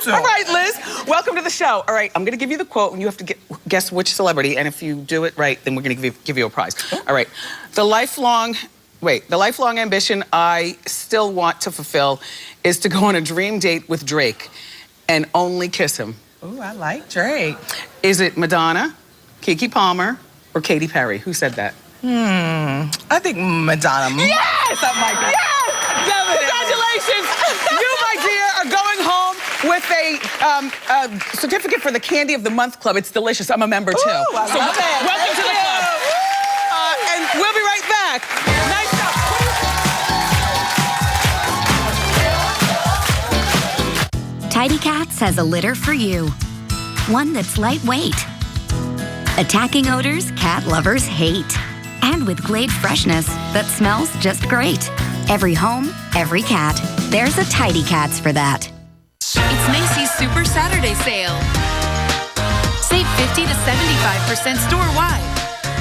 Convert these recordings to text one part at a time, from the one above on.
awesome. All right, Liz, welcome to the show. All right, I'm going to give you the quote, and you have to guess which celebrity, and if you do it right, then we're going to give you a prize. All right. The lifelong ambition I still want to fulfill is to go on a dream date with Drake and only kiss him. Ooh, I like Drake. Is it Madonna, Keke Palmer, or Katy Perry? Who said that? I think Madonna. Yes! Something like that. Yes! Congratulations! You, my dear, are going home with a certificate for the Candy of the Month Club. It's delicious. I'm a member, too. Ooh, I love it. Welcome to the club. And we'll be right back. Nice job. Tidy Cats has a litter for you. One that's lightweight. Attacking odors cat lovers hate. And with Glade freshness that smells just great. Every home, every cat. There's a Tidy Cats for that. It's Macy's Super Saturday Sale. Save 50 to 75% store-wide.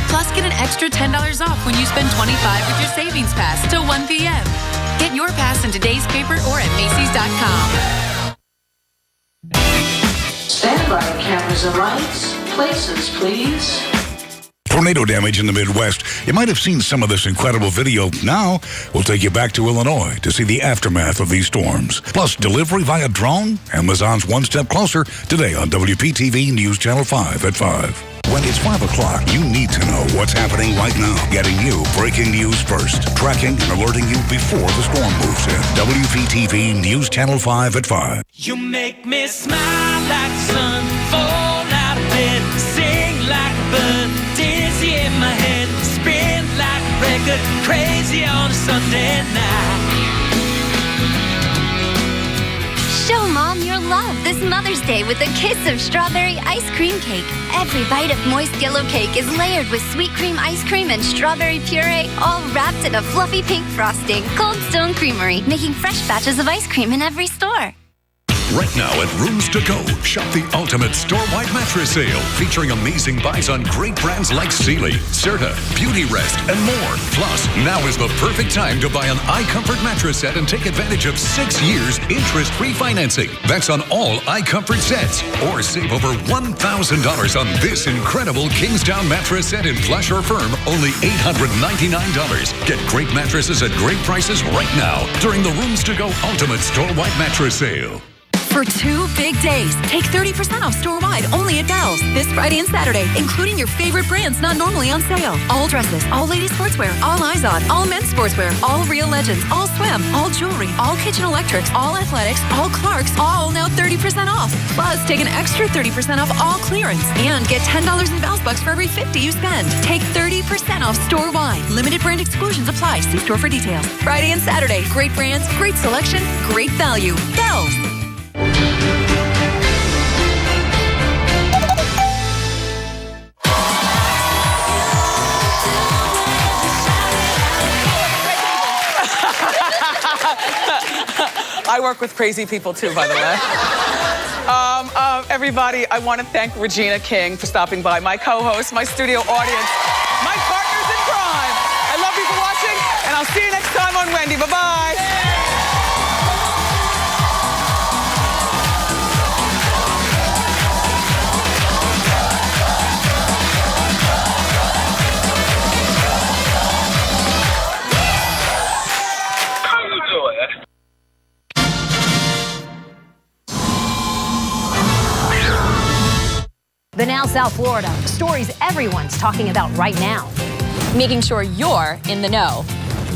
Plus, get an extra $10 off when you spend $25 with your savings pass till 1 p.m. Get your pass in today's paper or at Macy's.com. Stand by, cameras and lights. Places, please. Tornado damage in the Midwest. You might have seen some of this incredible video. Now, we'll take you back to Illinois to see the aftermath of these storms. Plus, delivery via drone. Amazon's one step closer today on WPTV News Channel 5 at 5. When it's 5 o'clock, you need to know what's happening right now. Getting you breaking news first. Tracking and alerting you before the storm moves in. WPTV News Channel 5 at 5. You make me smile like the sun, fall out of bed, sing like a bird, dizzy in my head, spin like a record, crazy on a Sunday night. Show Mom your love this Mother's Day with a kiss of strawberry ice cream cake. Every bite of moist yellow cake is layered with sweet cream ice cream and strawberry puree, all wrapped in a fluffy pink frosting. Cold Stone Creamery, making fresh batches of ice cream in every store. Right now at Rooms to Go, shop the ultimate store-wide mattress sale, featuring amazing buys on great brands like Sealy, Serta, Beautyrest, and more. Plus, now is the perfect time to buy an iComfort mattress set and take advantage of 6 years interest-free financing. That's on all iComfort sets. Or save over $1,000 on this incredible Kingsdown mattress set in plush or firm, only $899. Get great mattresses at great prices right now during the Rooms to Go Ultimate Store-wide Mattress Sale. For 2 big days, take 30% off store-wide only at Bell's this Friday and Saturday, including your favorite brands not normally on sale. All dresses, all ladies sportswear, all Izod, all men's sportswear, all Real Legends, all swim, all jewelry, all kitchen electrics, all athletics, all Clarks, all now 30% off. Plus, take an extra 30% off all clearance and get $10 in Bell's bucks for every $50 you spend. Take 30% off store-wide. Limited brand exclusions apply. See store for details. Friday and Saturday, great brands, great selection, great value. Bell's. I work with crazy people too, by the way. Everybody, I want to thank Regina King for stopping by, my co-host, my studio audience, my partners in crime. I love you for watching, and I'll see you next time on Wendy. Bye-bye. The Now South Florida, stories everyone's talking about right now. Making sure you're in the know.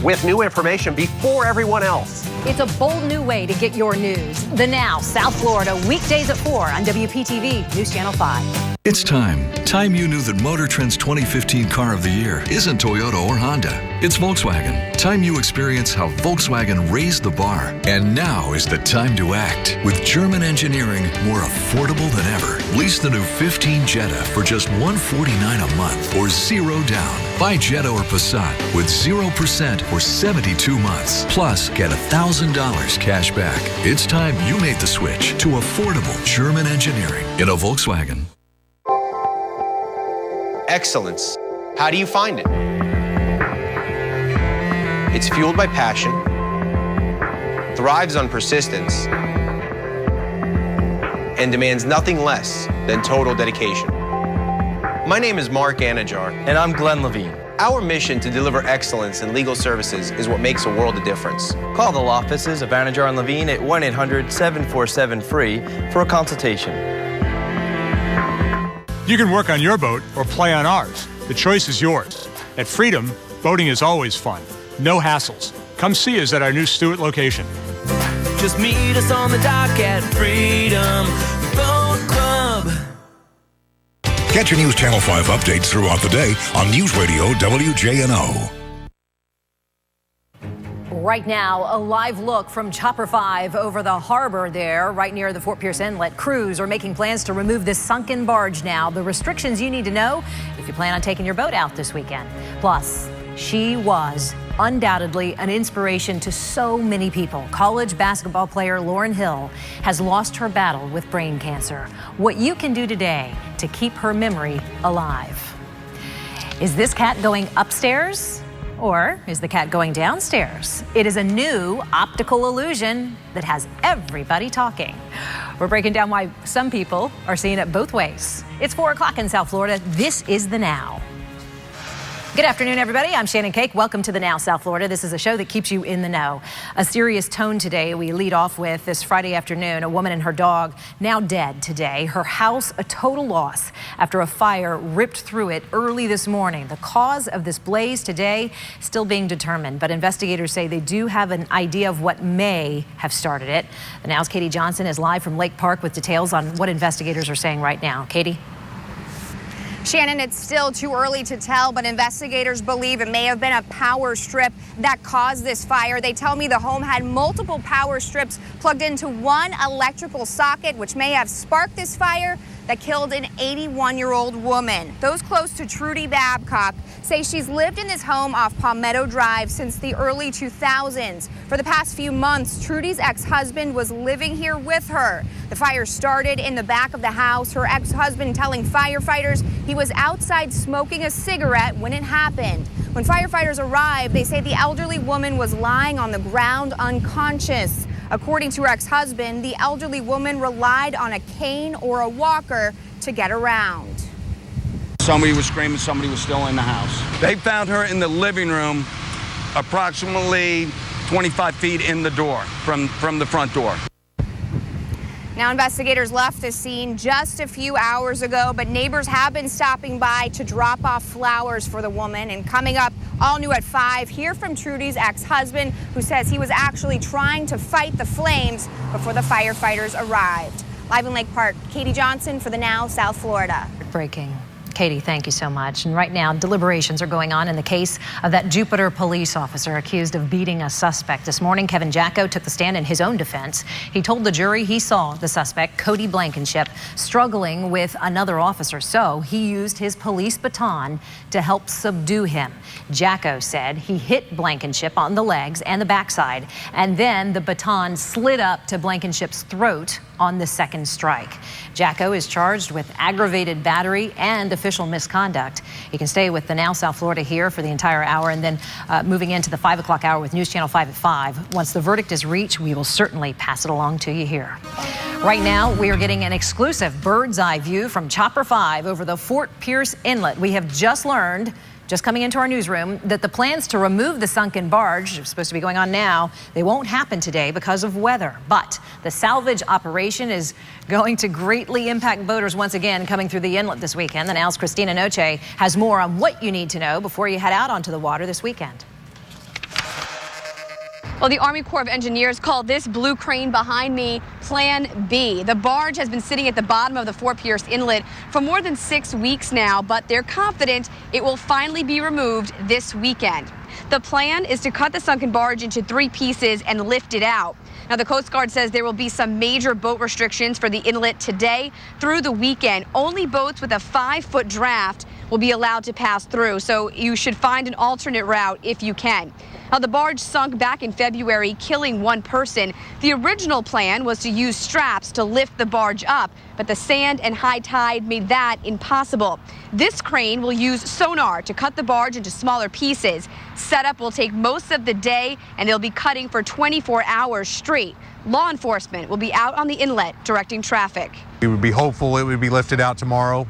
With new information before everyone else. It's a bold new way to get your news. The Now South Florida, weekdays at 4 on WPTV News Channel 5. It's time. Time you knew that Motor Trend's 2015 Car of the Year isn't Toyota or Honda. It's Volkswagen. Time you experience how Volkswagen raised the bar. And now is the time to act. With German engineering more affordable than ever. Lease the new 15 Jetta for just $149 a month or zero down. Buy Jetta or Passat with 0% for 72 months. Plus, get $1,000 cash back. It's time you made the switch to affordable German engineering in a Volkswagen. Excellence. How do you find it? It's fueled by passion, thrives on persistence, and demands nothing less than total dedication. My name is Mark Anajar. And I'm Glenn Levine. Our mission to deliver excellence in legal services is what makes a world of difference. Call the law offices of Anajar and Levine at 1-800-747-FREE for a consultation. You can work on your boat or play on ours. The choice is yours. At Freedom, boating is always fun. No hassles. Come see us at our new Stewart location. Just meet us on the dock at Freedom Boat Club. Catch your News Channel 5 updates throughout the day on News Radio WJNO. Right now, a live look from Chopper 5 over the harbor there, right near the Fort Pierce Inlet. Crews are making plans to remove this sunken barge now. The restrictions you need to know if you plan on taking your boat out this weekend. Plus, she was undoubtedly an inspiration to so many people. College basketball player Lauryn Hill has lost her battle with brain cancer. What you can do today to keep her memory alive. Is this cat going upstairs? Or is the cat going downstairs? It is a new optical illusion that has everybody talking. We're breaking down why some people are seeing it both ways. It's 4 o'clock in South Florida. This is The Now. Good afternoon, everybody. I'm Shannon Cake. Welcome to The Now, South Florida. This is a show that keeps you in the know. A serious tone today. We lead off with this Friday afternoon. A woman and her dog now dead today. Her house a total loss after a fire ripped through it early this morning. The cause of this blaze today still being determined, but investigators say they do have an idea of what may have started it. The Now's Katie Johnson is live from Lake Park with details on what investigators are saying right now. Katie? Shannon, it's still too early to tell, but investigators believe it may have been a power strip that caused this fire. They tell me the home had multiple power strips plugged into one electrical socket, which may have sparked this fire that killed an 81-year-old woman. Those close to Trudy Babcock say she's lived in this home off Palmetto Drive since the early 2000s. For the past few months, Trudy's ex-husband was living here with her. The fire started in the back of the house. Her ex-husband telling firefighters he was outside smoking a cigarette when it happened. When firefighters arrived, they say the elderly woman was lying on the ground unconscious. According to her ex-husband, the elderly woman relied on a cane or a walker to get around. Somebody was screaming, somebody was still in the house. They found her in the living room, approximately 25 feet in the door, from the front door. Now, investigators left the scene just a few hours ago, but neighbors have been stopping by to drop off flowers for the woman. And coming up, all new at 5, hear from Trudy's ex-husband, who says he was actually trying to fight the flames before the firefighters arrived. Live in Lake Park, Katie Johnson for The Now, South Florida. Breaking. Katie, thank you so much. And right now, deliberations are going on in the case of that Jupiter police officer accused of beating a suspect. This morning, Kevin Jacko took the stand in his own defense. He told the jury he saw the suspect, Cody Blankenship, struggling with another officer. So he used his police baton to help subdue him. Jacko said he hit Blankenship on the legs and the backside, and then the baton slid up to Blankenship's throat on the second strike. Jacko is charged with aggravated battery and official misconduct. You can stay with The Now South Florida here for the entire hour, and then moving into the 5 o'clock hour with News Channel 5 at 5. Once the verdict is reached, we will certainly pass it along to you here. Right now, we are getting an exclusive bird's eye view from Chopper 5 over the Fort Pierce Inlet. We have just learned, just coming into our newsroom, that the plans to remove the sunken barge are supposed to be going on now. They won't happen today because of weather, but the salvage operation is going to greatly impact boaters once again coming through the inlet this weekend. The Now's Christina Noche has more on what you need to know before you head out onto the water this weekend. Well, the Army Corps of Engineers called this blue crane behind me Plan B. The barge has been sitting at the bottom of the Fort Pierce Inlet for more than 6 weeks now, but they're confident it will finally be removed this weekend. The plan is to cut the sunken barge into 3 pieces and lift it out. Now, the Coast Guard says there will be some major boat restrictions for the inlet today through the weekend. Only boats with a 5-foot draft will be allowed to pass through, so you should find an alternate route if you can. Now, the barge sunk back in February, killing 1 person. The original plan was to use straps to lift the barge up, but the sand and high tide made that impossible. This crane will use sonar to cut the barge into smaller pieces. Setup will take most of the day, and they'll be cutting for 24 hours straight. law enforcement will be out on the inlet directing traffic. We would be hopeful it would be lifted out tomorrow.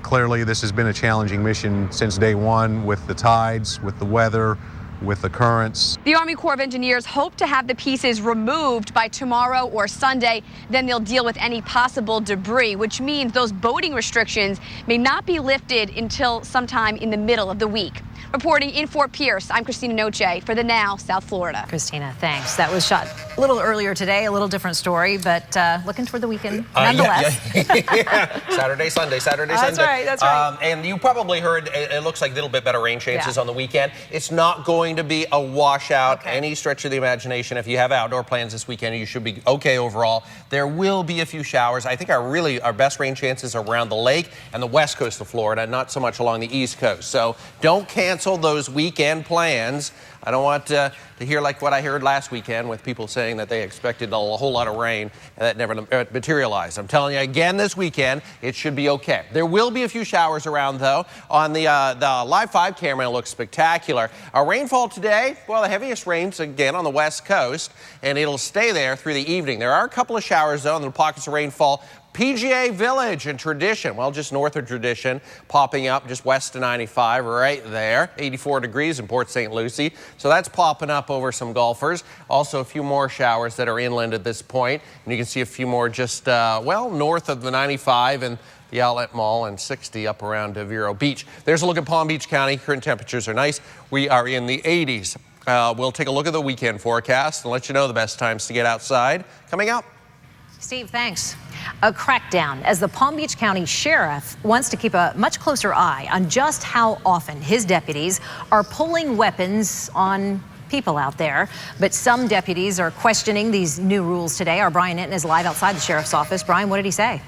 Clearly, this has been a challenging mission since day one with the tides, with the weather, with the currents. The Army Corps of Engineers hope to have the pieces removed by tomorrow or Sunday. Then they'll deal with any possible debris, which means those boating restrictions may not be lifted until sometime in the middle of the week. Reporting in Fort Pierce, I'm Christina Noche for the Now South Florida. Christina, thanks. That was shot a little earlier today, a little different story, but looking toward the weekend nonetheless. Yeah. Saturday, Sunday. That's right, that's right. And you probably heard it looks like a little bit better rain chances on the weekend. It's not going to be a washout any stretch of the imagination. If you have outdoor plans this weekend, you should be okay overall. There will be a few showers. I think our best rain chances are around the lake and the west coast of Florida, not so much along the east coast. So don't cancel those weekend plans. I don't want to hear like what I heard last weekend with people saying that they expected a whole lot of rain and that never materialized. I'm telling you again, this weekend it should be okay. There will be a few showers around though. On the Live 5 camera, it looks spectacular. Our rainfall today, well, the heaviest rains again on the west coast, and it'll stay there through the evening. There are a couple of showers though, and the pockets of rainfall. PGA Village and Tradition, well, just north of Tradition, popping up just west of 95, right there. 84 degrees in Port St. Lucie. So that's popping up over some golfers. Also, a few more showers that are inland at this point. And you can see a few more just, well, north of the 95 and the Outlet Mall and 60 up around Vero Beach. There's a look at Palm Beach County. Current temperatures are nice. We are in the 80s. We'll take a look at the weekend forecast and let you know the best times to get outside coming up. Steve, thanks. A crackdown as the Palm Beach County Sheriff wants to keep a much closer eye on just how often his deputies are pulling weapons on people out there. But some deputies are questioning these new rules today. Our Brian Inton is live outside the sheriff's office. Brian, what did he say?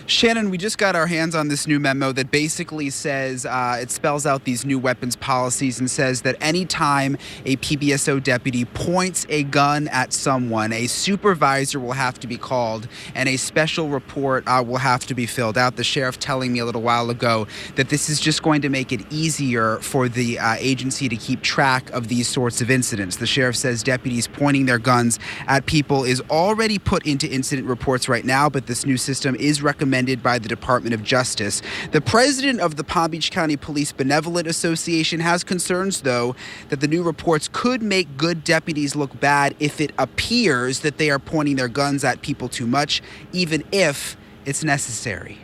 Shannon, we just got our hands on this new memo that basically says, it spells out these new weapons policies and says that anytime a PBSO deputy points a gun at someone, a supervisor will have to be called and a special report will have to be filled out. The sheriff telling me a little while ago that this is just going to make it easier for the agency to keep track of these sorts of incidents. The sheriff says deputies pointing their guns at people is already put into incident reports right now, but this new system is recommended by the Department of Justice. The president of the Palm Beach County Police Benevolent Association has concerns, though, that the new reports could make good deputies look bad if it appears that they are pointing their guns at people too much, even if it's necessary.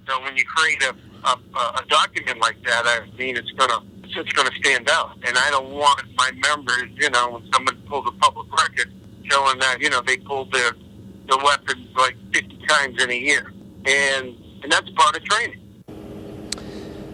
So when you create a document like that, I mean, it's gonna stand out. And I don't want my members, when someone pulls a public record showing that, they pulled the weapons like 50 times in a year. And that's part of training.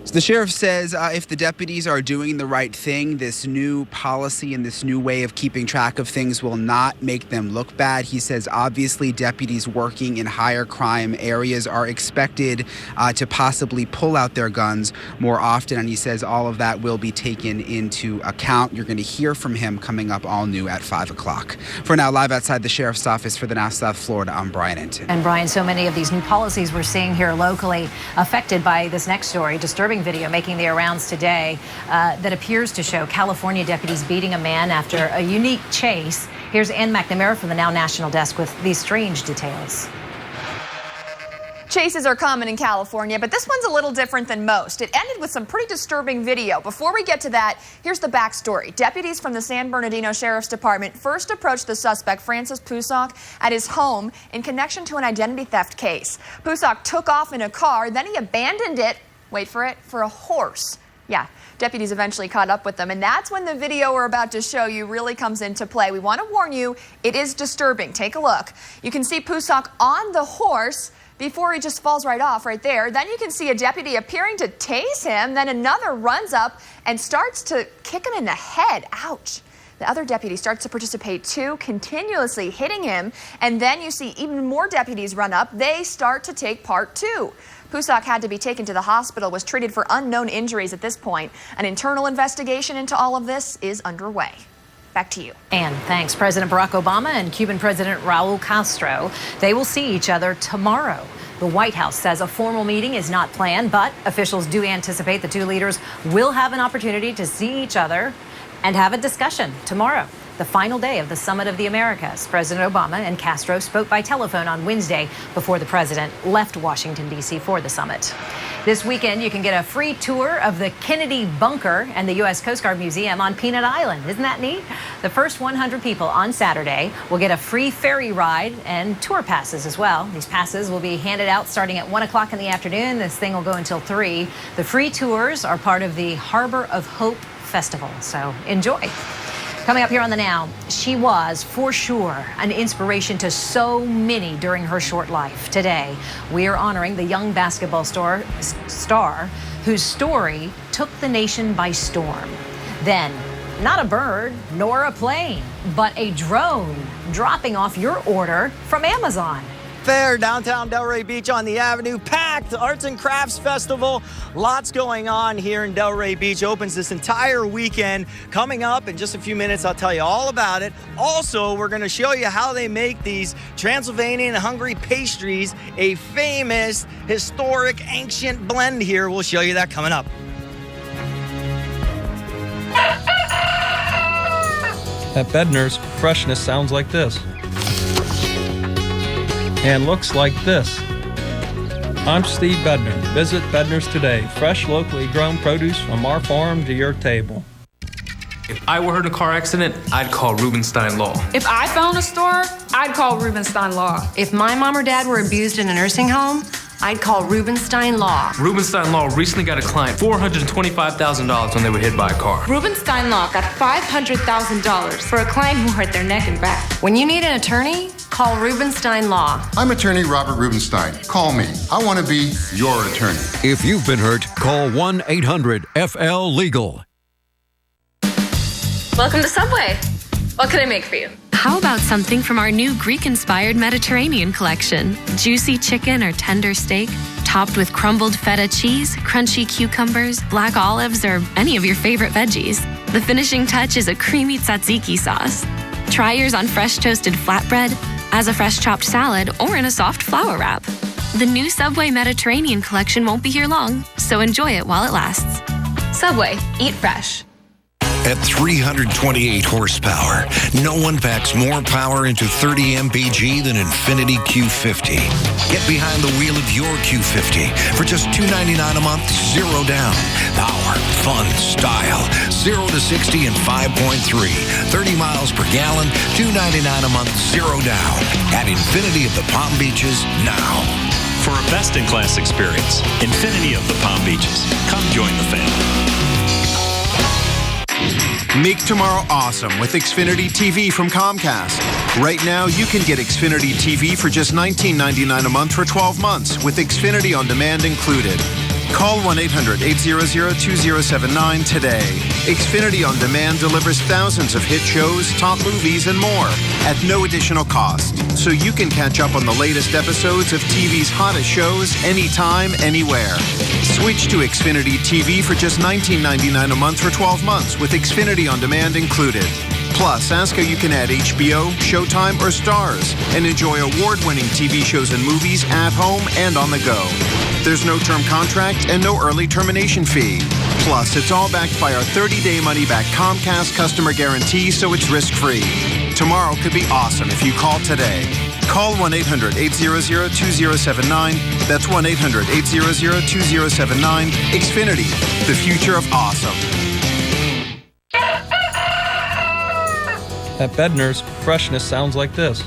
So the sheriff says if the deputies are doing the right thing, this new policy and this new way of keeping track of things will not make them look bad. He says obviously deputies working in higher crime areas are expected to possibly pull out their guns more often. And he says all of that will be taken into account. You're going to hear from him coming up all new at 5 o'clock. For now, live outside the sheriff's office for the Now South Florida, I'm Brian Inton. And Brian, so many of these new policies we're seeing here locally affected by this next story, disturbing video making the rounds today that appears to show California deputies beating a man after a unique chase. Here's Ann McNamara from the Now National Desk with these strange details. Chases are common in California, but this one's a little different than most. It ended with some pretty disturbing video. Before we get to that, here's the backstory. Deputies from the San Bernardino Sheriff's Department first approached the suspect, Francis Pusock, at his home in connection to an identity theft case. Pusock took off in a car, then he abandoned it, wait for it, for a horse. Yeah, deputies eventually caught up with them, and that's when the video we're about to show you really comes into play. We want to warn you, it is disturbing. Take a look. You can see Pusock on the horse before he just falls right off right there. Then you can see a deputy appearing to tase him. Then another runs up and starts to kick him in the head. Ouch. The other deputy starts to participate too, continuously hitting him. And then you see even more deputies run up. They start to take part too. Pusock had to be taken to the hospital, was treated for unknown injuries at this point. An internal investigation into all of this is underway. Back to you. And thanks. President Barack Obama and Cuban President Raul Castro, they will see each other tomorrow. The White House says a formal meeting is not planned, but officials do anticipate the two leaders will have an opportunity to see each other and have a discussion tomorrow. the final day of the Summit of the Americas. President Obama and Castro spoke by telephone on Wednesday before the president left Washington, D.C. for the summit. This weekend, you can get a free tour of the Kennedy Bunker and the U.S. Coast Guard Museum on Peanut Island. Isn't that neat? The first 100 people on Saturday will get a free ferry ride and tour passes as well. These passes will be handed out starting at 1 o'clock in the afternoon. This thing will go until 3. The free tours are part of the Harbor of Hope Festival, so enjoy. Coming up here on The Now, she was, for sure, an inspiration to so many during her short life. Today, we are honoring the young basketball star whose story took the nation by storm. Then, not a bird nor a plane, but a drone dropping off your order from Amazon. Fair, downtown Delray Beach on the Avenue, packed Arts and Crafts Festival. Lots going on here in Delray Beach. Opens this entire weekend. Coming up in just a few minutes, I'll tell you all about it. Also, we're going to show you how they make these Transylvanian Hungary pastries, a famous, historic, ancient blend here. We'll show you that coming up. At Bednar's, freshness sounds like this. And looks like this. I'm Steve Bednar. Visit Bednar's today. Fresh, locally grown produce from our farm to your table. If I were hurt in a car accident, I'd call Rubenstein Law. If I found a store, I'd call Rubenstein Law. If my mom or dad were abused in a nursing home, I'd call Rubenstein Law. Rubenstein Law recently got a client $425,000 when they were hit by a car. Rubenstein Law got $500,000 for a client who hurt their neck and back. When you need an attorney, call Rubenstein Law. I'm attorney Robert Rubenstein. Call me. I want to be your attorney. If you've been hurt, call 1-800-FL-LEGAL. Welcome to Subway. What can I make for you? How about something from our new Greek-inspired Mediterranean collection? Juicy chicken or tender steak, topped with crumbled feta cheese, crunchy cucumbers, black olives, or any of your favorite veggies. The finishing touch is a creamy tzatziki sauce. Try yours on fresh toasted flatbread, as a fresh chopped salad, or in a soft flour wrap. The new Subway Mediterranean collection won't be here long, so enjoy it while it lasts. Subway, eat fresh. At 328 horsepower, no one packs more power into 30 mpg than Infiniti Q50. Get behind the wheel of your Q50 for just $299 a month, 0 down. Power, fun, style, 0 to 60 in 5.3. 30 miles per gallon, $299 a month, 0 down. At Infiniti of the Palm Beaches now. For a best-in-class experience, Infiniti of the Palm Beaches. Come join the family. Make tomorrow awesome with Xfinity TV from Comcast. Right now, you can get Xfinity TV for just $19.99 a month for 12 months, with Xfinity On Demand included. Call 1-800-800-2079 today. Xfinity On Demand delivers thousands of hit shows, top movies, and more at no additional cost. So you can catch up on the latest episodes of TV's hottest shows anytime, anywhere. Switch to Xfinity TV for just $19.99 a month for 12 months with Xfinity On Demand included. Plus, ask how you can add HBO, Showtime, or Starz and enjoy award-winning TV shows and movies at home and on the go. There's no term contract and no early termination fee. Plus, it's all backed by our 30-day money-back Comcast customer guarantee, so it's risk-free. Tomorrow could be awesome if you call today. Call 1-800-800-2079. That's 1-800-800-2079. Xfinity, the future of awesome. At Bednar's, freshness sounds like this.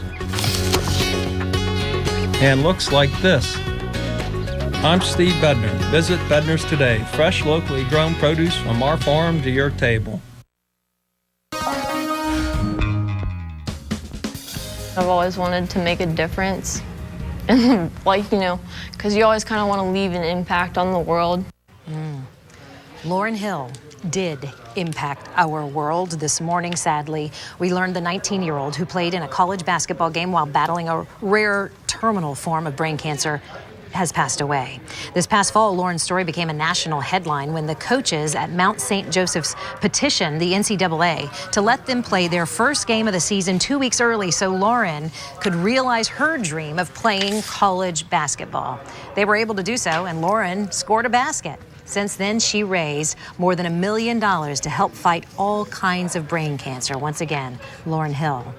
And looks like this. I'm Steve Bednar. Visit Bednar's today. Fresh, locally grown produce from our farm to your table. I've always wanted to make a difference. And because you always kind of want to leave an impact on the world. Lauryn Hill did impact our world this morning, sadly. We learned the 19-year-old who played in a college basketball game while battling a rare terminal form of brain cancer has passed away. This past fall, Lauren's story became a national headline when the coaches at Mount St. Joseph's petitioned the NCAA to let them play their first game of the season 2 weeks early so Lauren could realize her dream of playing college basketball. They were able to do so, and Lauren scored a basket. Since then, she raised more than $1 million to help fight all kinds of brain cancer. Once again, Lauryn Hill,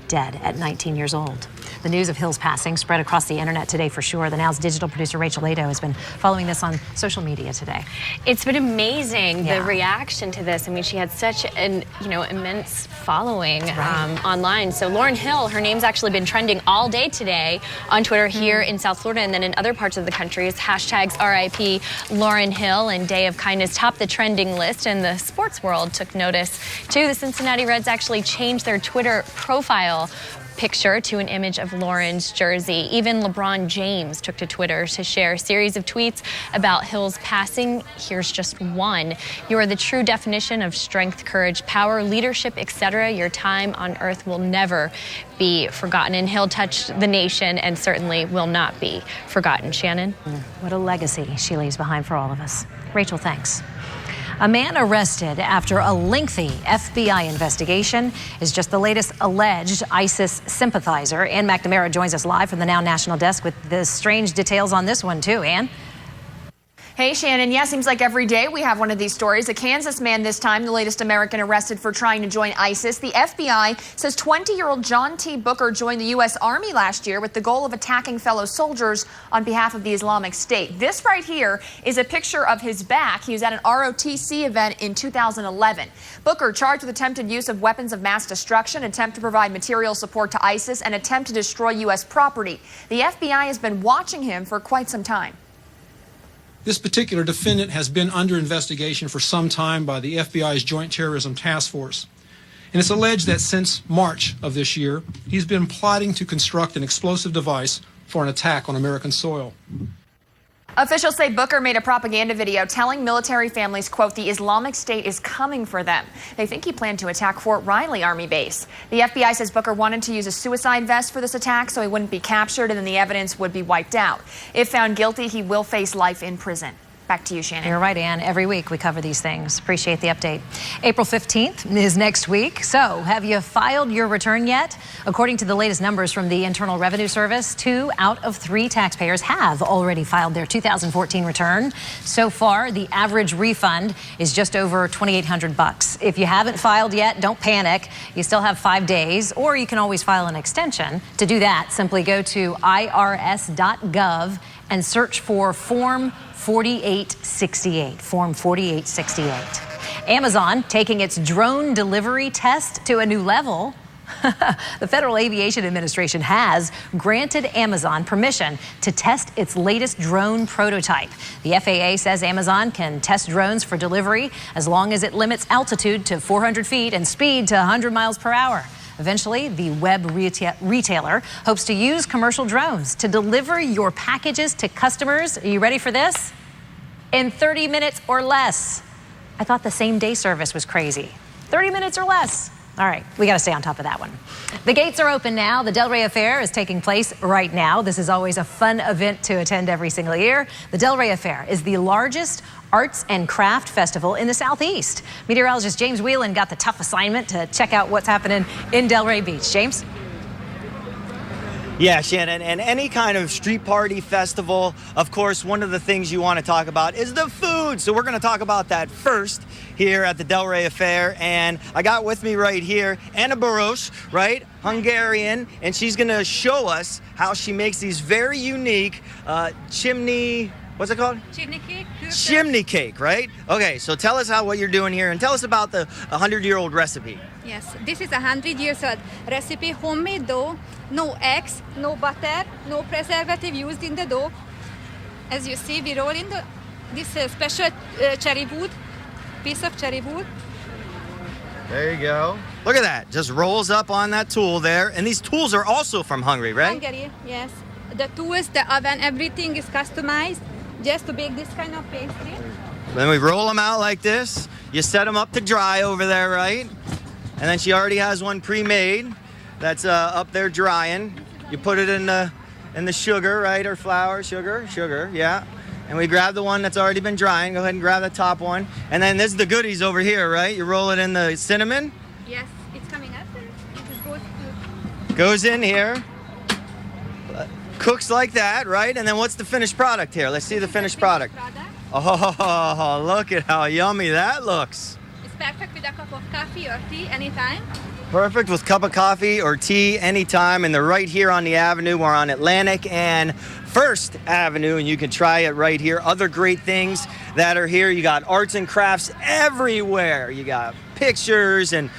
dead at 19 years old. The news of Hill's passing spread across the internet today for sure. The Now's digital producer Rachel Lado has been following this on social media today. It's been amazing, the reaction to this. I mean, she had such an immense following online. So Lauryn Hill, her name's actually been trending all day today on Twitter here in South Florida, and then in other parts of the country. It's hashtags RIP Lauryn Hill and Day of Kindness topped the trending list, and the sports world took notice too. The Cincinnati Reds actually changed their Twitter profile picture to an image of Lauryn's jersey. Even LeBron James took to Twitter to share a series of tweets about Hill's passing. Here's just one. You are the true definition of strength, courage, power, leadership, etc. Your time on earth will never be forgotten. And Hill touched the nation and certainly will not be forgotten. Shannon? What a legacy she leaves behind for all of us. Rachel, thanks. A man arrested after a lengthy FBI investigation is just the latest alleged ISIS sympathizer. Ann McNamara joins us live from the Now National Desk with the strange details on this one, too. Ann? Hey, Shannon. Yeah, seems like every day we have one of these stories. A Kansas man this time, the latest American arrested for trying to join ISIS. The FBI says 20-year-old John T. Booker joined the U.S. Army last year with the goal of attacking fellow soldiers on behalf of the Islamic State. This right here is a picture of his back. He was at an ROTC event in 2011. Booker charged with attempted use of weapons of mass destruction, attempt to provide material support to ISIS, and attempt to destroy U.S. property. The FBI has been watching him for quite some time. This particular defendant has been under investigation for some time by the FBI's Joint Terrorism Task Force. And it's alleged that since March of this year, he's been plotting to construct an explosive device for an attack on American soil. Officials say Booker made a propaganda video telling military families, quote, the Islamic State is coming for them. They think he planned to attack Fort Riley Army Base. The FBI says Booker wanted to use a suicide vest for this attack so he wouldn't be captured and then the evidence would be wiped out. If found guilty, he will face life in prison. Back to you, Shannon. You're right, Ann. Every week we cover these things. Appreciate the update. April 15th is next week. So have you filed your return yet? According to the latest numbers from the Internal Revenue Service, 2 out of 3 taxpayers have already filed their 2014 return. So far, the average refund is just over $2,800. If you haven't filed yet, don't panic. You still have 5 days, or you can always file an extension. To do that, simply go to irs.gov and search for Form 4868, Form 4868. Amazon taking its drone delivery test to a new level. The Federal Aviation Administration has granted Amazon permission to test its latest drone prototype. The FAA says Amazon can test drones for delivery as long as it limits altitude to 400 feet and speed to 100 miles per hour. Eventually, the web retailer hopes to use commercial drones to deliver your packages to customers. Are you ready for this? In 30 minutes or less. I thought the same-day service was crazy. 30 minutes or less. All right, we got to stay on top of that one. The gates are open now. The Delray Affair is taking place right now. This is always a fun event to attend every single year. The Delray Affair is the largest arts and craft festival in the Southeast. Meteorologist James Whelan got the tough assignment to check out what's happening in Delray Beach. James? Yeah, Shannon, and any kind of street party festival, of course, one of the things you want to talk about is the food. So we're going to talk about that first here at the Delray Affair. And I got with me right here Anna Baros, right, Hungarian, and she's going to show us how she makes these very unique chimney, what's it called? Chimney cake. Chimney cake, right? Okay, so tell us what you're doing here and tell us about the 100-year-old recipe. Yes, this is a 100-year-old recipe, homemade dough, no eggs, no butter, no preservative used in the dough. As you see, we roll in this special cherry wood, piece of cherry wood. There you go. Look at that, just rolls up on that tool there. And these tools are also from Hungary, right? Hungary, yes. The tools, the oven, everything is customized just to bake this kind of pastry. Then we roll them out like this. You set them up to dry over there, right? And then she already has one pre-made that's up there drying. You put it in the sugar, right? Or flour, sugar, yeah. And we grab the one that's already been drying. Go ahead and grab the top one. And then this is the goodies over here, right? You roll it in the cinnamon. Yes, it's coming up. Goes in here. Cooks like that, right? And then what's the finished product here? Let's see the finished product. Oh, look at how yummy that looks. It's perfect with a cup of coffee or tea anytime. Perfect with cup of coffee or tea anytime. And they're right here on the avenue. We're on Atlantic and First Avenue, and you can try it right here. Other great things that are here. You got arts and crafts everywhere. You got pictures and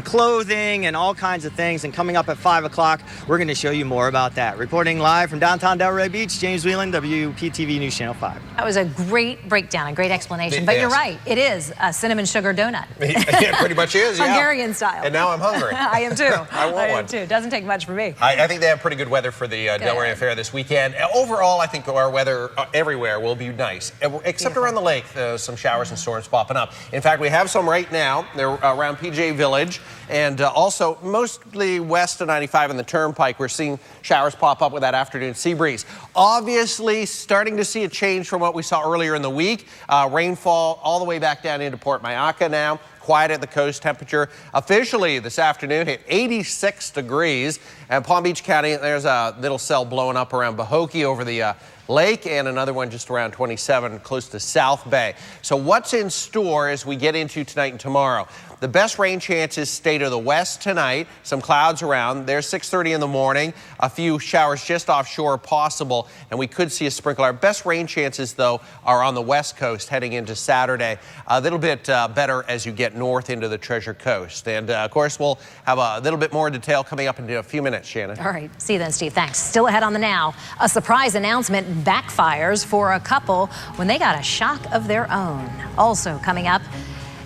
clothing and all kinds of things. And coming up at 5 o'clock, we're going to show you more about that. Reporting live from downtown Delray Beach, James Whelan, WPTV News Channel 5. That was a great breakdown, a great explanation. But you're right, it is a cinnamon sugar donut. It pretty much is, yeah. Hungarian style. And now I'm hungry. I am too. I want one. Too. Doesn't take much for me. I think they have pretty good weather for the Delray Affair this weekend. Overall, I think our weather everywhere will be nice, except around the lake. Some showers and storms popping up. In fact, we have some right now. They're around PJ Village and also mostly west of 95 and the Turnpike. We're seeing showers pop up with that afternoon sea breeze. Obviously, starting to see a change from what we saw earlier in the week. Rainfall all the way back down into Port Mayaca now. Quiet at the coast. Temperature officially this afternoon hit 86 degrees. And Palm Beach County, there's a little cell blowing up around Pahokee over the lake, and another one just around 27 close to South Bay. So what's in store as we get into tonight and tomorrow? The best rain chances stay to the west tonight. Some clouds around. There's 6:30 in the morning. A few showers just offshore possible, and we could see a sprinkle. Our best rain chances, though, are on the west coast heading into Saturday. A little bit better as you get north into the Treasure Coast. And, of course, we'll have a little bit more detail coming up in a few minutes, Shannon. All right. See you then, Steve. Thanks. Still ahead on the Now. A surprise announcement backfires for a couple when they got a shock of their own. Also coming up,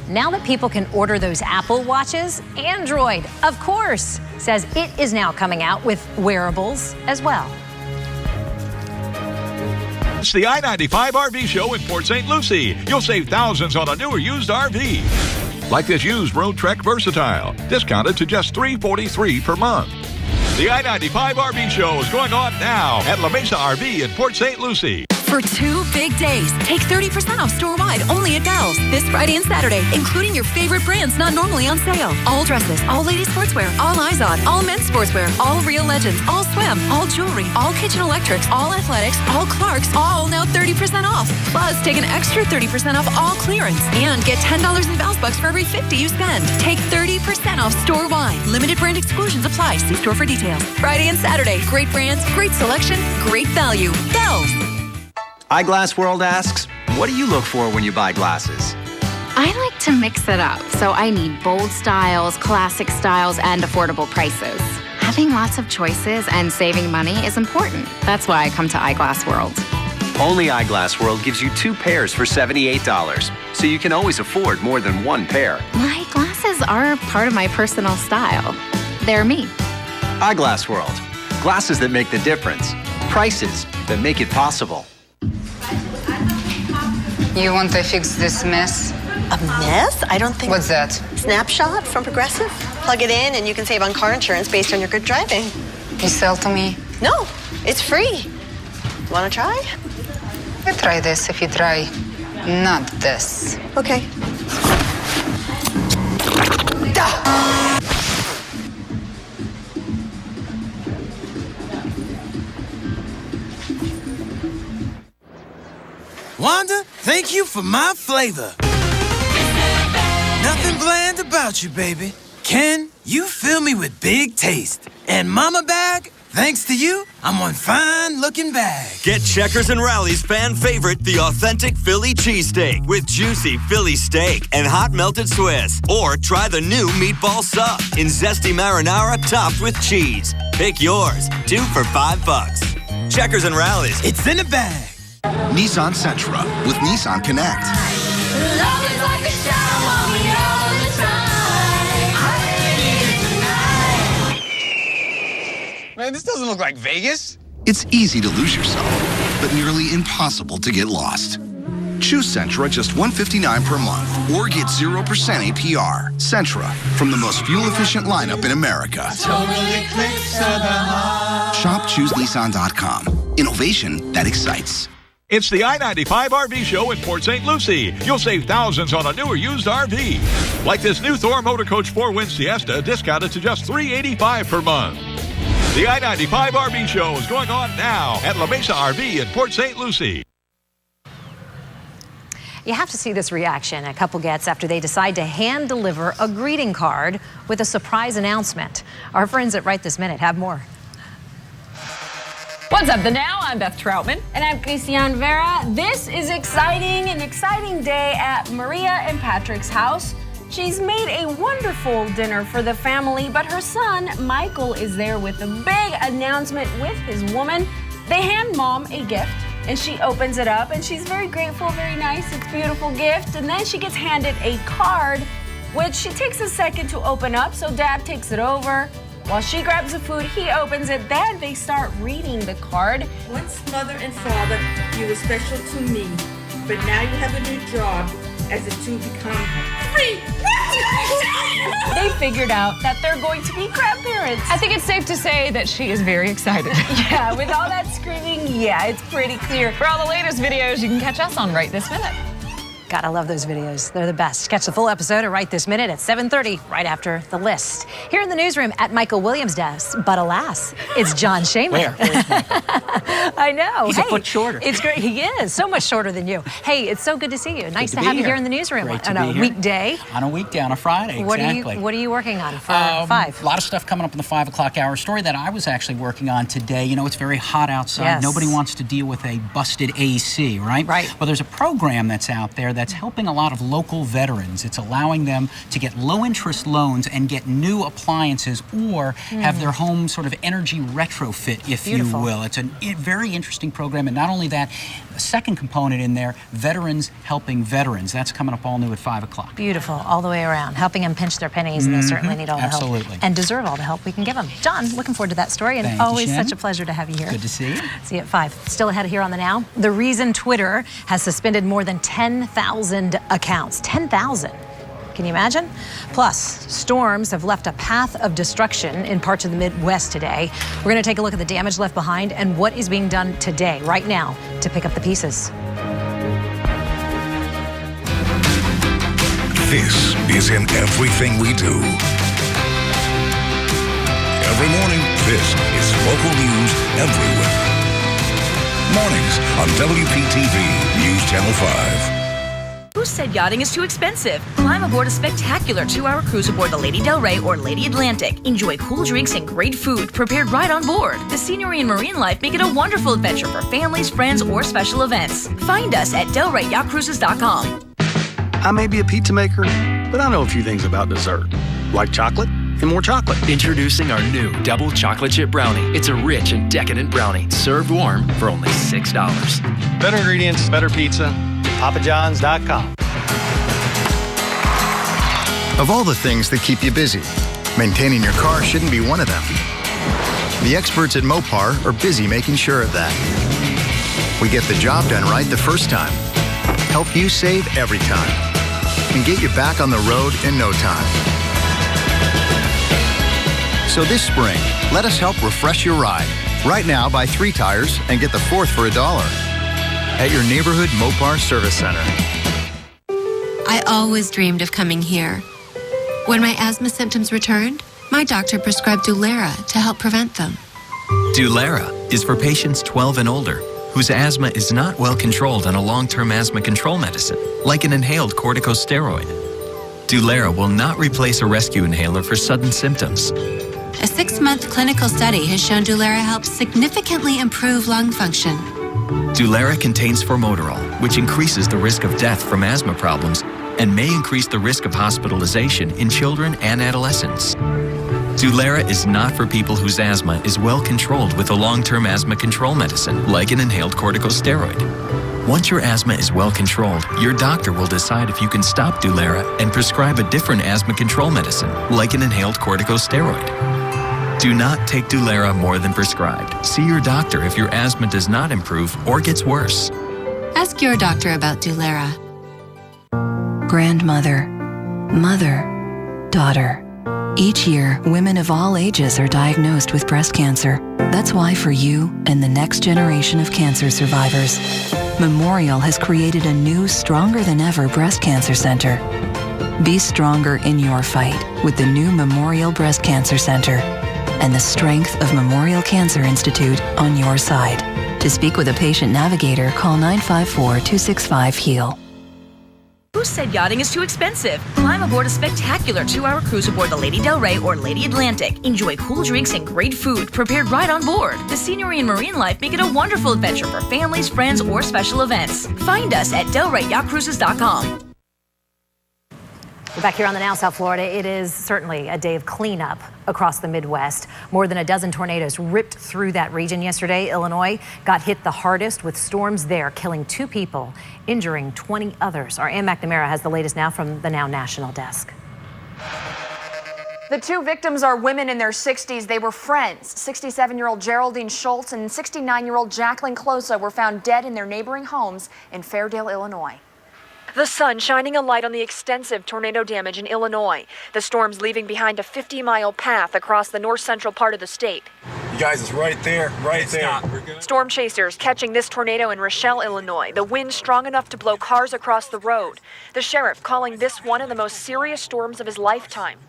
now that people can order those Apple Watches, Android, of course, says it is now coming out with wearables as well. It's the I-95 RV show in Port St. Lucie. You'll save thousands on a new or used RV. Like this used Road Trek Versatile, discounted to just $343 per month. The I-95 RV show is going on now at La Mesa RV in Port St. Lucie. For 2 big days, take 30% off store-wide only at Bell's this Friday and Saturday, including your favorite brands not normally on sale. All dresses, all ladies sportswear, all Izod, all men's sportswear, all Real Legends, all swim, all jewelry, all kitchen electrics, all athletics, all Clarks, all now 30% off. Plus, take an extra 30% off all clearance and get $10 in Bell's bucks for every $50 you spend. Take 30% off store-wide. Limited brand exclusions apply. See store for details. Friday and Saturday, great brands, great selection, great value. Bell's. Eyeglass World asks, what do you look for when you buy glasses? I like to mix it up, so I need bold styles, classic styles, and affordable prices. Having lots of choices and saving money is important. That's why I come to Eyeglass World. Only Eyeglass World gives you 2 pairs for $78, so you can always afford more than 1 pair. My glasses are part of my personal style. They're me. Eyeglass World. Glasses that make the difference. Prices that make it possible. You want to fix this mess? A mess? I don't think... What's that? Snapshot from Progressive. Plug it in and you can save on car insurance based on your good driving. You sell to me? No, it's free. Want to try? You try this if you try not this. Okay. Wanda, thank you for my flavor. Nothing bland about you, baby. Ken, you fill me with big taste. And Mama Bag, thanks to you, I'm one fine-looking bag. Get Checkers and Rally's fan favorite, the authentic Philly cheesesteak with juicy Philly steak and hot melted Swiss. Or try the new meatball sub in zesty marinara topped with cheese. Pick yours, 2 for $5. Checkers and Rally's. It's in a bag. Nissan Sentra with Nissan Connect. Love is like a shower on me all the time. I need it tonight. Man, this doesn't look like Vegas. It's easy to lose yourself, but nearly impossible to get lost. Choose Sentra just $159 per month or get 0% APR. Sentra, from the most fuel-efficient lineup in America. Totally clicks to the heart. Shop ChooseNissan.com. Innovation that excites. It's the I-95 RV show in Port St. Lucie. You'll save thousands on a new or used RV. Like this new Thor Motor Coach 4-Wind Siesta, discounted to just $385 per month. The I-95 RV show is going on now at La Mesa RV in Port St. Lucie. You have to see this reaction a couple gets after they decide to hand deliver a greeting card with a surprise announcement. Our friends at Right This Minute have more. What's up, The Now? I'm Beth Troutman. And I'm Christiane Vera. This is exciting, an exciting day at Maria and Patrick's house. She's made a wonderful dinner for the family, but her son, Michael, is there with a big announcement with his woman. They hand Mom a gift, and she opens it up, and she's very grateful, very nice. It's a beautiful gift. And then she gets handed a card, which she takes a second to open up, so Dad takes it over. While she grabs the food, he opens it. Then they start reading the card. Once mother and father, you were special to me, but now you have a new job as the two become free. They figured out that they're going to be grandparents. I think it's safe to say that she is very excited. Yeah, with all that screaming, yeah, it's pretty clear. For all the latest videos, you can catch us on Right This Minute. God, I love those videos. They're the best. Catch the full episode of Right This Minute at 7:30, right after The List. Here in the newsroom at Michael Williams' desk, but alas, it's John Shaman. Where's Michael? I know. He's a foot shorter. It's great. He is so much shorter than you. Hey, it's so good to see you. Nice to be have you here. here in the newsroom Great to on be a here. weekday. On a weekday, on a Friday, What exactly. are you working on for 5? A lot of stuff coming up in the 5 o'clock hour. Story that I was actually working on today. You know, it's very hot outside. Yes. Nobody wants to deal with a busted AC, right? Right. Well, there's a program that's out there that's helping a lot of local veterans. It's allowing them to get low-interest loans and get new appliances or have their home sort of energy retrofit, if Beautiful. you will. It's a very interesting program, and not only that, the second component in there, veterans helping veterans. That's coming up all new at 5 o'clock. Beautiful, all the way around, helping them pinch their pennies, and they certainly need all the help. Absolutely. And deserve all the help we can give them. John, looking forward to that story, and Thank you, always Shannon. such a pleasure to have you here. Good to see you. See you at 5. Still ahead here on The Now. The reason Twitter has suspended more than 10,000 accounts. 10,000. Can you imagine? Plus, storms have left a path of destruction in parts of the Midwest today. We're going to take a look at the damage left behind and what is being done today, right now, to pick up the pieces. This is in everything we do. Every morning, this is local news everywhere. Mornings on WPTV News Channel 5. Who said yachting is too expensive? Climb aboard a spectacular 2-hour cruise aboard the Lady Del Rey or Lady Atlantic. Enjoy cool drinks and great food prepared right on board. The scenery and marine life make it a wonderful adventure for families, friends, or special events. Find us at DelReyYachtCruises.com. I may be a pizza maker, but I know a few things about dessert, like chocolate and more chocolate. Introducing our new double chocolate chip brownie. It's a rich and decadent brownie, served warm for only $6. Better ingredients, better pizza. PapaJohns.com. Of all the things that keep you busy, maintaining your car shouldn't be one of them. The experts at Mopar are busy making sure of that. We get the job done right the first time, help you save every time, and get you back on the road in no time. So this spring, let us help refresh your ride. Right now, buy 3 tires and get the 4th for $1 at your neighborhood Mopar Service Center. I always dreamed of coming here. When my asthma symptoms returned, my doctor prescribed Dulera to help prevent them. Dulera is for patients 12 and older whose asthma is not well controlled on a long-term asthma control medicine, like an inhaled corticosteroid. Dulera will not replace a rescue inhaler for sudden symptoms. A 6-month clinical study has shown Dulera helps significantly improve lung function. Dulera contains formoterol, which increases the risk of death from asthma problems and may increase the risk of hospitalization in children and adolescents. Dulera is not for people whose asthma is well controlled with a long-term asthma control medicine, like an inhaled corticosteroid. Once your asthma is well controlled, your doctor will decide if you can stop Dulera and prescribe a different asthma control medicine, like an inhaled corticosteroid. Do not take Dulera more than prescribed. See your doctor if your asthma does not improve or gets worse. Ask your doctor about Dulera. Grandmother, mother, daughter. Each year, women of all ages are diagnosed with breast cancer. That's why for you and the next generation of cancer survivors, Memorial has created a new, stronger-than-ever breast cancer center. Be stronger in your fight with the new Memorial Breast Cancer Center and the strength of Memorial Cancer Institute on your side. To speak with a patient navigator, call 954-265-HEAL. Who said yachting is too expensive? Climb aboard a spectacular 2-hour cruise aboard the Lady Del Rey or Lady Atlantic. Enjoy cool drinks and great food prepared right on board. The scenery and marine life make it a wonderful adventure for families, friends, or special events. Find us at DelReyYachtCruises.com. We're back here on the Now South Florida. It is certainly a day of cleanup across the Midwest. More than a dozen tornadoes ripped through that region yesterday. Illinois got hit the hardest with storms there, killing 2 people, injuring 20 others. Our Ann McNamara has the latest now from the Now National Desk. The 2 victims are women in their 60s. They were friends. 67-year-old Geraldine Schultz and 69-year-old Jacqueline Closa were found dead in their neighboring homes in Fairdale, Illinois. The sun shining a light on the extensive tornado damage in Illinois. The storm's leaving behind a 50-mile path across the north-central part of the state. You guys, it's right there, right there. Storm chasers catching this tornado in Rochelle, Illinois. The wind strong enough to blow cars across the road. The sheriff calling this one of the most serious storms of his lifetime.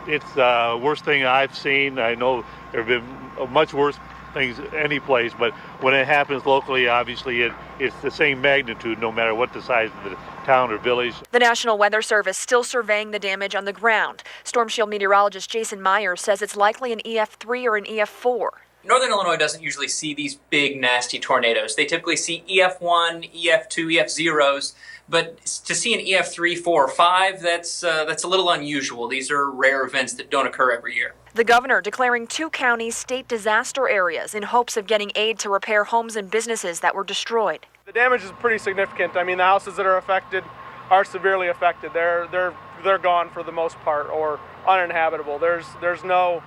It's the worst thing I've seen. I know there have been much worse things any place, but when it happens locally, obviously it's the same magnitude no matter what the size of the town or village. The National Weather Service still surveying the damage on the ground. Storm Shield meteorologist Jason Myers says it's likely an EF3 or an EF4. Northern Illinois doesn't usually see these big, nasty tornadoes. They typically see EF1, EF2, EF0s, but to see an EF3, 4, or 5, that's a little unusual. These are rare events that don't occur every year. The governor declaring 2 counties state disaster areas in hopes of getting aid to repair homes and businesses that were destroyed. The damage is pretty significant. I mean, the houses that are affected are severely affected. They're gone for the most part or uninhabitable. There's no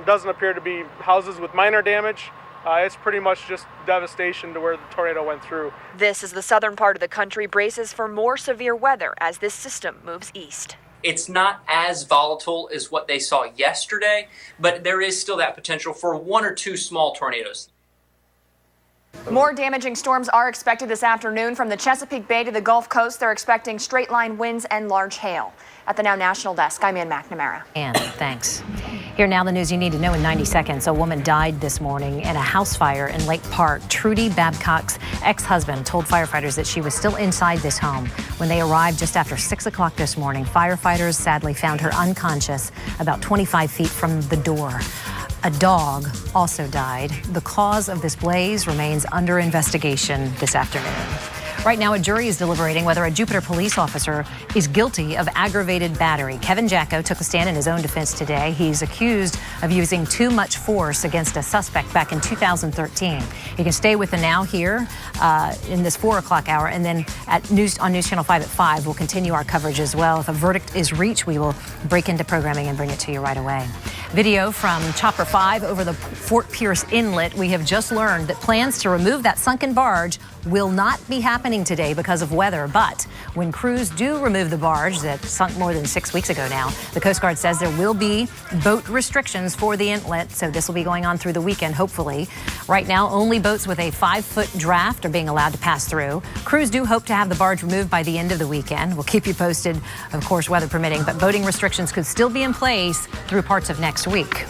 doesn't appear to be houses with minor damage. It's pretty much just devastation to where the tornado went through. This is the southern part of the country braces for more severe weather as this system moves east. It's not as volatile as what they saw yesterday, but there is still that potential for 1 or 2 small tornadoes. More damaging storms are expected this afternoon from the Chesapeake Bay to the Gulf Coast. They're expecting straight line winds and large hail. At the Now National Desk, I'm Ann McNamara. Ann, thanks. Here now the news you need to know in 90 seconds. A woman died this morning in a house fire in Lake Park. Trudy Babcock's ex-husband told firefighters that she was still inside this home. When they arrived just after 6 o'clock this morning, firefighters sadly found her unconscious about 25 feet from the door. A dog also died. The cause of this blaze remains under investigation this afternoon. Right now, a jury is deliberating whether a Jupiter police officer is guilty of aggravated battery. Kevin Jacko took a stand in his own defense today. He's accused of using too much force against a suspect back in 2013. You can stay with the Now here in this 4 o'clock hour, and then on News Channel 5 at 5, we'll continue our coverage as well. If a verdict is reached, we will break into programming and bring it to you right away. Video from Chopper 5 over the Fort Pierce Inlet. We have just learned that plans to remove that sunken barge will not be happening today because of weather. But when crews do remove the barge that sunk more than 6 weeks ago now, the Coast Guard says there will be boat restrictions for the inlet. So this will be going on through the weekend, hopefully. Right now, only boats with a 5-foot draft are being allowed to pass through. Crews do hope to have the barge removed by the end of the weekend. We'll keep you posted, of course, weather permitting, but boating restrictions could still be in place through parts of next week.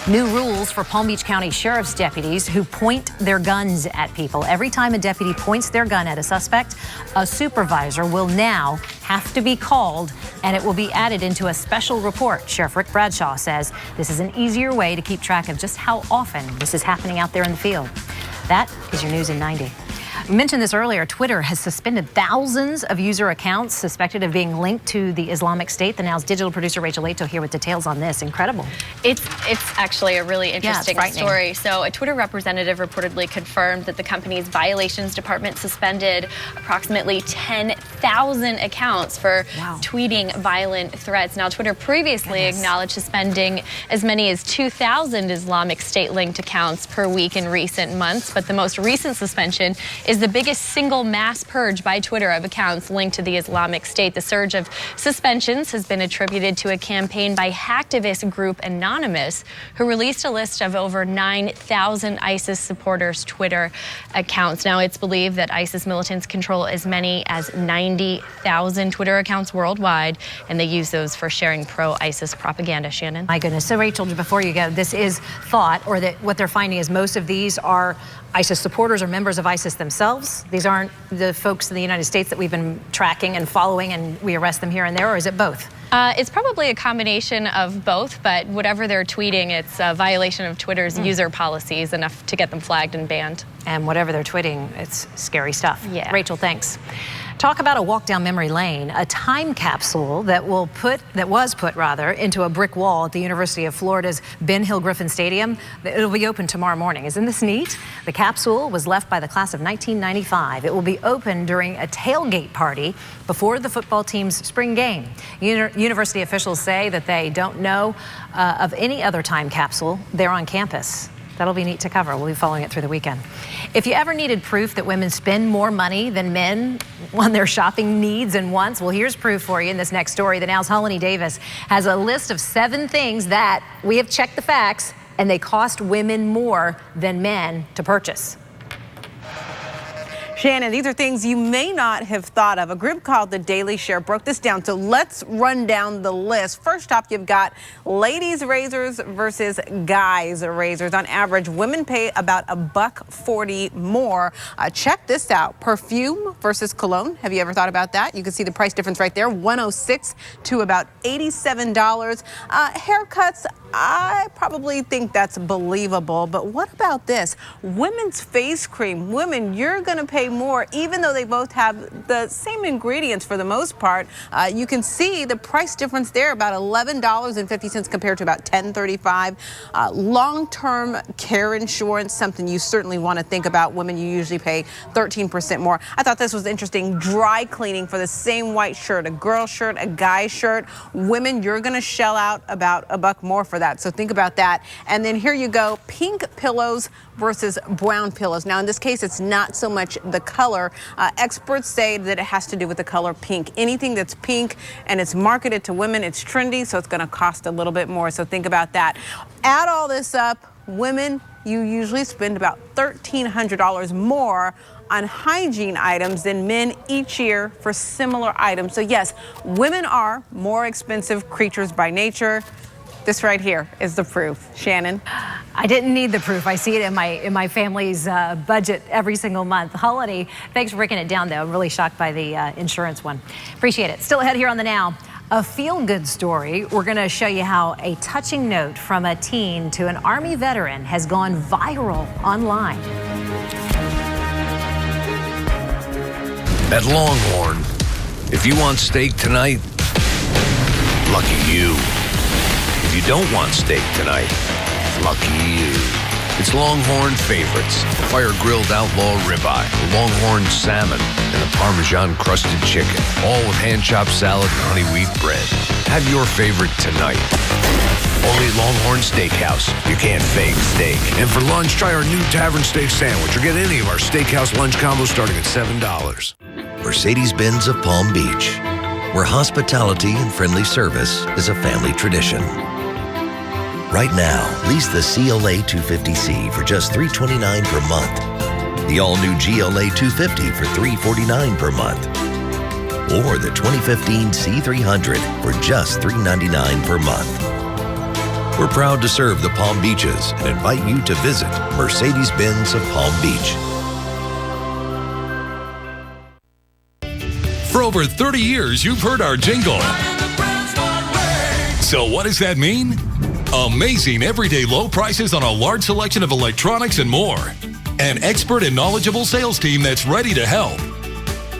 New rules for Palm Beach County Sheriff's deputies who point their guns at people. Every time a deputy points their gun at a suspect, a supervisor will now have to be called, and it will be added into a special report. Sheriff Rick Bradshaw says this is an easier way to keep track of just how often this is happening out there in the field. That is your news in 90. We mentioned this earlier. Twitter has suspended thousands of user accounts suspected of being linked to the Islamic State. The Now's digital producer Rachel Leto here with details on this. Incredible. It's actually a really interesting story. So a Twitter representative reportedly confirmed that the company's violations department suspended approximately 10,000 accounts for tweeting violent threats. Now, Twitter previously acknowledged suspending as many as 2,000 Islamic State-linked accounts per week in recent months, but the most recent suspension is the biggest single mass purge by Twitter of accounts linked to the Islamic State. The surge of suspensions has been attributed to a campaign by hacktivist group Anonymous, who released a list of over 9,000 ISIS supporters' Twitter accounts. Now, it's believed that ISIS militants control as many as 90,000 Twitter accounts worldwide, and they use those for sharing pro-ISIS propaganda. Shannon? My goodness. So, Rachel, before you go, this is thought, or that what they're finding is most of these are ISIS supporters or members of ISIS themselves? These aren't the folks in the United States that we've been tracking and following, and we arrest them here and there, or is it both? It's probably a combination of both, but whatever they're tweeting, it's a violation of Twitter's user policies, enough to get them flagged and banned. And whatever they're tweeting, it's scary stuff. Yeah. Rachel, thanks. Talk about a walk down memory lane, a time capsule that was put into a brick wall at the University of Florida's Ben Hill Griffin Stadium. It'll be open tomorrow morning. Isn't this neat? The capsule was left by the class of 1995. It will be open during a tailgate party before the football team's spring game. University officials say that they don't know of any other time capsule there on campus. That'll be neat to cover. We'll be following it through the weekend. If you ever needed proof that women spend more money than men on their shopping needs and wants, well, here's proof for you in this next story. The Now's Holly Davis has a list of 7 things that we have checked the facts and they cost women more than men to purchase. Shannon, these are things you may not have thought of. A group called The Daily Share broke this down, so let's run down the list. First off, you've got ladies' razors versus guys' razors. On average, women pay about $1.40 more. Check this out. Perfume versus cologne. Have you ever thought about that? You can see the price difference right there, $106 to about $87. Haircuts, I probably think that's believable, but what about this? Women's face cream. Women, you're going to pay more, even though they both have the same ingredients for the most part. You can see the price difference there, about $11.50 compared to about $10.35. Long-term care insurance, something you certainly want to think about. Women, you usually pay 13% more. I thought this was interesting. Dry cleaning for the same white shirt, a girl shirt, a guy shirt. Women, you're going to shell out about $1 more for that. So think about that. And then here you go, pink pillows versus brown pillows. Now, in this case, it's not so much the color. Experts say that it has to do with the color pink. Anything that's pink and it's marketed to women, it's trendy, so it's going to cost a little bit more. So think about that. Add all this up, women, you usually spend about $1,300 more on hygiene items than men each year for similar items. So yes, women are more expensive creatures by nature. This right here is the proof. Shannon? I didn't need the proof. I see it in my family's budget every single month. Holiday, thanks for breaking it down, though. I'm really shocked by the insurance one. Appreciate it. Still ahead here on The Now, a feel-good story. We're going to show you how a touching note from a teen to an Army veteran has gone viral online. At Longhorn, if you want steak tonight, lucky you. If you don't want steak tonight, lucky you. It's Longhorn Favorites, the fire-grilled outlaw ribeye, the Longhorn salmon, and the Parmesan-crusted chicken, all with hand-chopped salad and honey wheat bread. Have your favorite tonight. Only at Longhorn Steakhouse. You can't fake steak. And for lunch, try our new Tavern Steak Sandwich or get any of our steakhouse lunch combos starting at $7. Mercedes-Benz of Palm Beach, where hospitality and friendly service is a family tradition. Right now, lease the CLA 250C for just $329 per month. The all-new GLA 250 for $349 per month. Or the 2015 C300 for just $399 per month. We're proud to serve the Palm Beaches and invite you to visit Mercedes-Benz of Palm Beach. For over 30 years, you've heard our jingle. So what does that mean? Amazing everyday low prices on a large selection of electronics and more. An expert and knowledgeable sales team that's ready to help.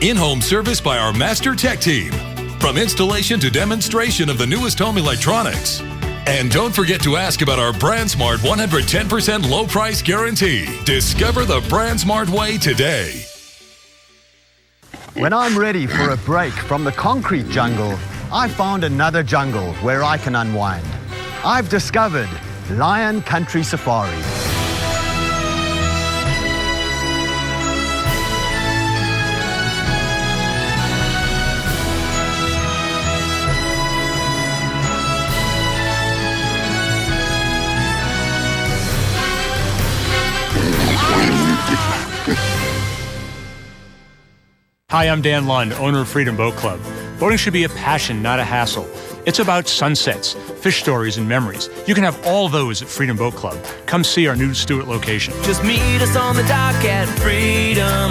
In-home service by our master tech team. From installation to demonstration of the newest home electronics. And don't forget to ask about our BrandSmart 110% low price guarantee. Discover the BrandSmart way today. When I'm ready for a break from the concrete jungle, I found another jungle where I can unwind. I've discovered Lion Country Safari. Hi, I'm Dan Lund, owner of Freedom Boat Club. Boating should be a passion, not a hassle. It's about sunsets, fish stories, and memories. You can have all those at Freedom Boat Club. Come see our new Stewart location. Just meet us on the dock at Freedom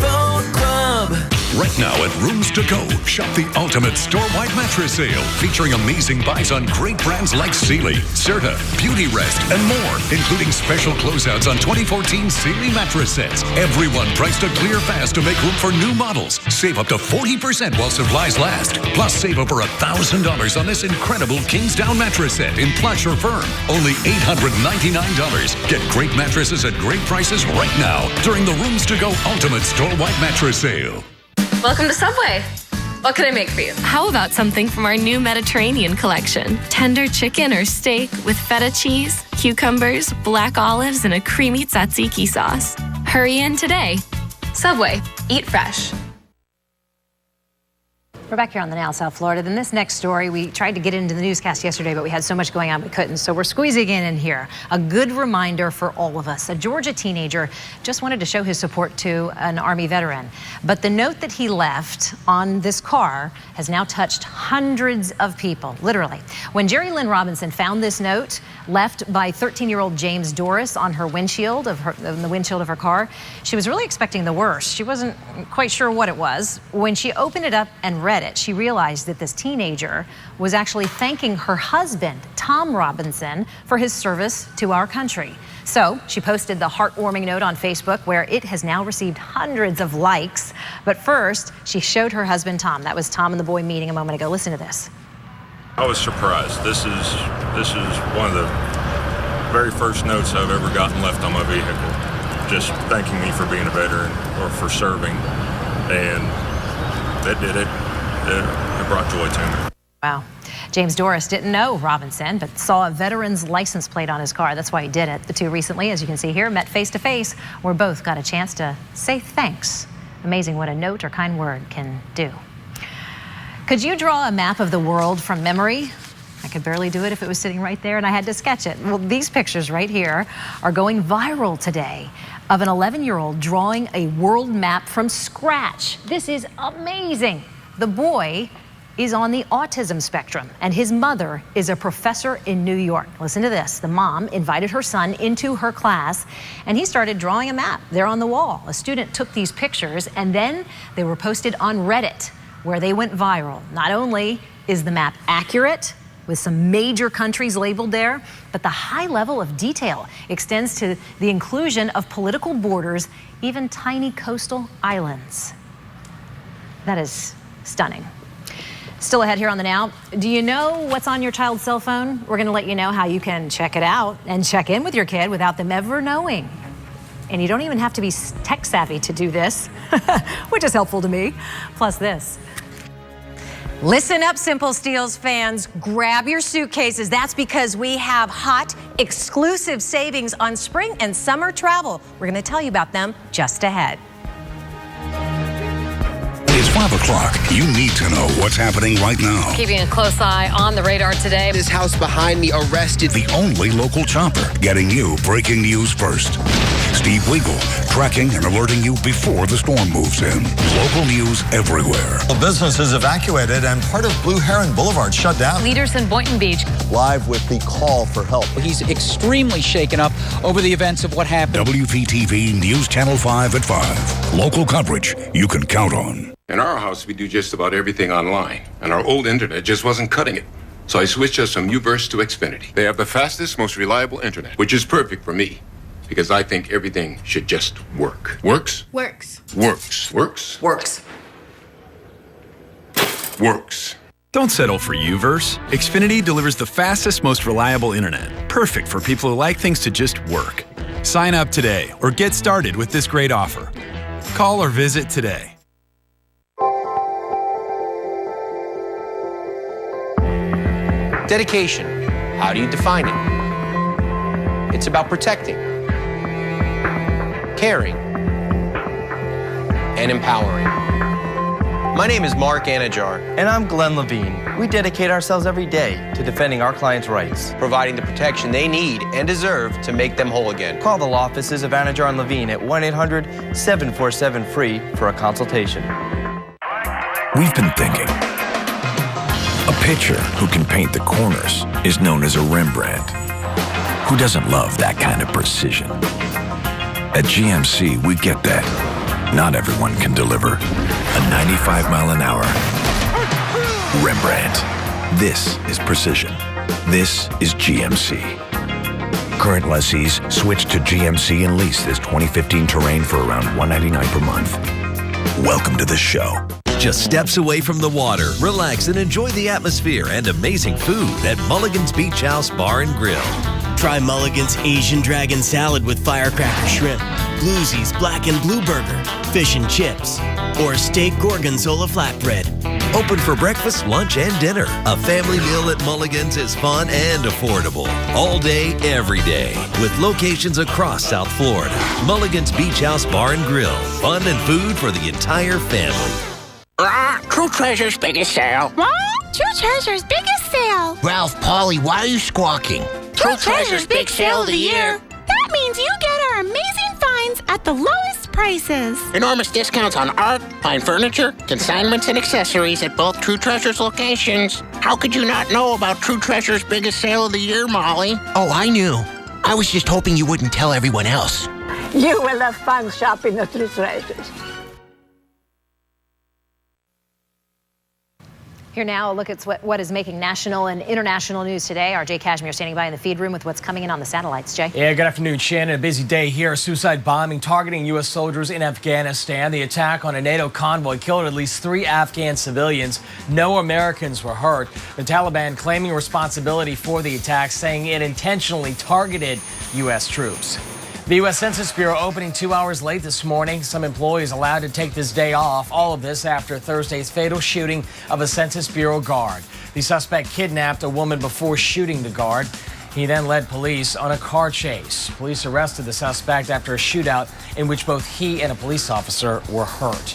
Boat Club. Right now at Rooms to Go, shop the ultimate store-wide mattress sale featuring amazing buys on great brands like Sealy, Serta, Beauty Rest, and more, including special closeouts on 2014 Sealy mattress sets. Everyone priced a clear fast to make room for new models. Save up to 40% while supplies last. Plus, save over $1,000 on this incredible Kingsdown mattress set in plush or firm. Only $899. Get great mattresses at great prices right now during the Rooms to Go Ultimate Store-wide Mattress Sale. Welcome to Subway. What can I make for you? How about something from our new Mediterranean collection? Tender chicken or steak with feta cheese, cucumbers, black olives, and a creamy tzatziki sauce. Hurry in today. Subway. Eat fresh. We're back here on the Now South Florida. Then this next story, we tried to get into the newscast yesterday, but we had so much going on we couldn't. So we're squeezing in here. A good reminder for all of us. A Georgia teenager just wanted to show his support to an Army veteran. But the note that he left on this car has now touched hundreds of people, literally. When Jerry Lynn Robinson found this note left by 13-year-old James Doris on her windshield of her car, she was really expecting the worst. She wasn't quite sure what it was. When she opened it up and read it, she realized that this teenager was actually thanking her husband, Tom Robinson, for his service to our country. So she posted the heartwarming note on Facebook, where it has now received hundreds of likes. But first, she showed her husband, Tom. That was Tom and the boy meeting a moment ago. Listen to this. I was surprised. This is one of the very first notes I've ever gotten left on my vehicle, just thanking me for being a veteran or for serving, and that did it. It brought joy to me. Wow. James Doris didn't know Robinson, but saw a veteran's license plate on his car. That's why he did it. The two recently, as you can see here, met face to face, where both got a chance to say thanks. Amazing what a note or kind word can do. Could you draw a map of the world from memory? I could barely do it if it was sitting right there and I had to sketch it. Well, these pictures right here are going viral today of an 11-year-old drawing a world map from scratch. This is amazing. The boy is on the autism spectrum, and his mother is a professor in New York. Listen to this. The mom invited her son into her class, and he started drawing a map there on the wall. A student took these pictures, and then they were posted on Reddit, where they went viral. Not only is the map accurate, with some major countries labeled there, but the high level of detail extends to the inclusion of political borders, even tiny coastal islands. That is stunning. Still ahead here on the Now. Do you know what's on your child's cell phone? We're going to let you know how you can check it out and check in with your kid without them ever knowing. And you don't even have to be tech savvy to do this, which is helpful to me. Plus this. Listen up, Simple Steals fans. Grab your suitcases. That's because we have hot, exclusive savings on spring and summer travel. We're going to tell you about them just ahead. It's 5 o'clock. You need to know what's happening right now. Keeping a close eye on the radar today. This house behind me arrested. The only local chopper getting you breaking news first. Steve Weagle, tracking and alerting you before the storm moves in. Local news everywhere. The business is evacuated and part of Blue Heron Boulevard shut down. Leaders in Boynton Beach. Live with the call for help. He's extremely shaken up over the events of what happened. WPTV News Channel 5 at 5. Local coverage you can count on. In our house, we do just about everything online, and our old internet just wasn't cutting it. So I switched us from Uverse to Xfinity. They have the fastest, most reliable internet, which is perfect for me, because I think everything should just work. Works? Works. Works. Works? Works. Works. Don't settle for Uverse. Xfinity delivers the fastest, most reliable internet. Perfect for people who like things to just work. Sign up today or get started with this great offer. Call or visit today. Dedication. How do you define it? It's about protecting, caring, and empowering. My name is Mark Anajar. And I'm Glenn Levine. We dedicate ourselves every day to defending our clients' rights, providing the protection they need and deserve to make them whole again. Call the law offices of Anajar and Levine at 1-800-747-FREE for a consultation. We've been thinking. A pitcher who can paint the corners is known as a Rembrandt. Who doesn't love that kind of precision? At GMC, we get that. Not everyone can deliver a 95-mile-an-hour Rembrandt. This is precision. This is GMC. Current lessees switch to GMC and lease this 2015 Terrain for around $199 per month. Welcome to the show. Just steps away from the water, relax and enjoy the atmosphere and amazing food at Mulligan's Beach House Bar and Grill. Try Mulligan's Asian Dragon Salad with firecracker shrimp, Bluesie's Black and Blue Burger, fish and chips, or steak gorgonzola flatbread. Open for breakfast, lunch, and dinner. A family meal at Mulligan's is fun and affordable. All day, every day. With locations across South Florida. Mulligan's Beach House Bar and Grill. Fun and food for the entire family. True Treasure's biggest sale. What? True Treasure's biggest sale. Ralph, Polly, why are you squawking? True Treasure's big sale of the year. That means you get our amazing finds at the lowest prices. Enormous discounts on art, fine furniture, consignments, and accessories at both True Treasure's locations. How could you not know about True Treasure's biggest sale of the year, Molly? Oh, I knew. I was just hoping you wouldn't tell everyone else. You will have fun shopping at True Treasures. Here now, a look at what is making national and international news today. Our Jay Cashmere standing by in the feed room with what's coming in on the satellites. Jay? Yeah, good afternoon, Shannon. A busy day here. A suicide bombing targeting U.S. soldiers in Afghanistan. The attack on a NATO convoy killed at least 3 Afghan civilians. No Americans were hurt. The Taliban claiming responsibility for the attack, saying it intentionally targeted U.S. troops. The U.S. Census Bureau opening 2 hours late this morning. Some employees allowed to take this day off. All of this after Thursday's fatal shooting of a Census Bureau guard. The suspect kidnapped a woman before shooting the guard. He then led police on a car chase. Police arrested the suspect after a shootout in which both he and a police officer were hurt.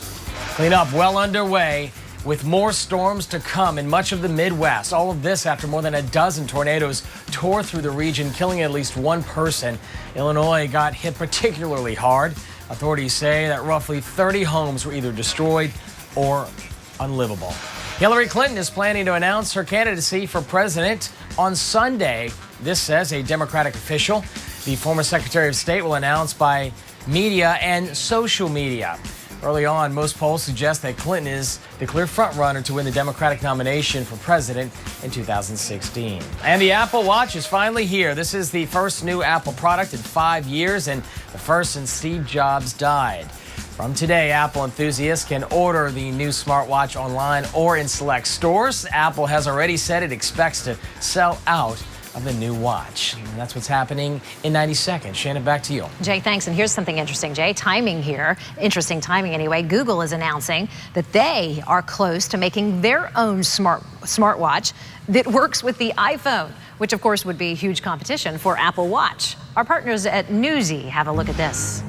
Cleanup well underway, with more storms to come in much of the Midwest. All of this after more than a dozen tornadoes tore through the region, killing at least one person. Illinois got hit particularly hard. Authorities say that roughly 30 homes were either destroyed or unlivable. Hillary Clinton is planning to announce her candidacy for president on Sunday. This says a Democratic official. The former Secretary of State will announce by media and social media. Early on, most polls suggest that Clinton is the clear frontrunner to win the Democratic nomination for president in 2016. And the Apple Watch is finally here. This is the first new Apple product in 5 years and the first since Steve Jobs died. From today, Apple enthusiasts can order the new smartwatch online or in select stores. Apple has already said it expects to sell out of the new watch. And that's what's happening in 90 seconds. Shannon, back to you. Jay, thanks. And here's something interesting, Jay. Timing here. Interesting timing anyway. Google is announcing that they are close to making their own smartwatch that works with the iPhone, which of course would be huge competition for Apple Watch. Our partners at Newsy have a look at this.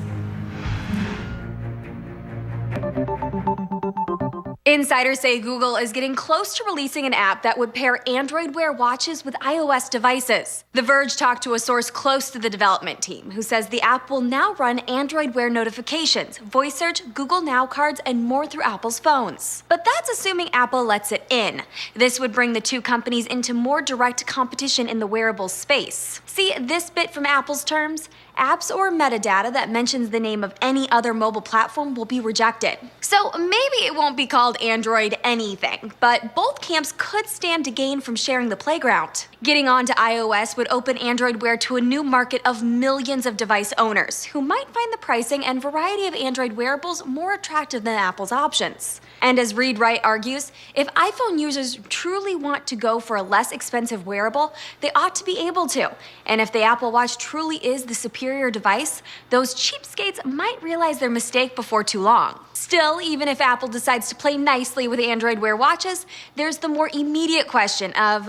Insiders say Google is getting close to releasing an app that would pair Android Wear watches with iOS devices. The Verge talked to a source close to the development team who says the app will now run Android Wear notifications, voice search, Google Now cards, and more through Apple's phones. But that's assuming Apple lets it in. This would bring the two companies into more direct competition in the wearable space. See, this bit from Apple's terms, apps or metadata that mentions the name of any other mobile platform will be rejected. So maybe it won't be called Android anything, but both camps could stand to gain from sharing the playground. Getting onto iOS would open Android Wear to a new market of millions of device owners who might find the pricing and variety of Android wearables more attractive than Apple's options. And as Reed Wright argues, if iPhone users truly want to go for a less expensive wearable, they ought to be able to. And if the Apple Watch truly is the superior device, those cheapskates might realize their mistake before too long. Still, even if Apple decides to play nicely with Android Wear watches, there's the more immediate question of,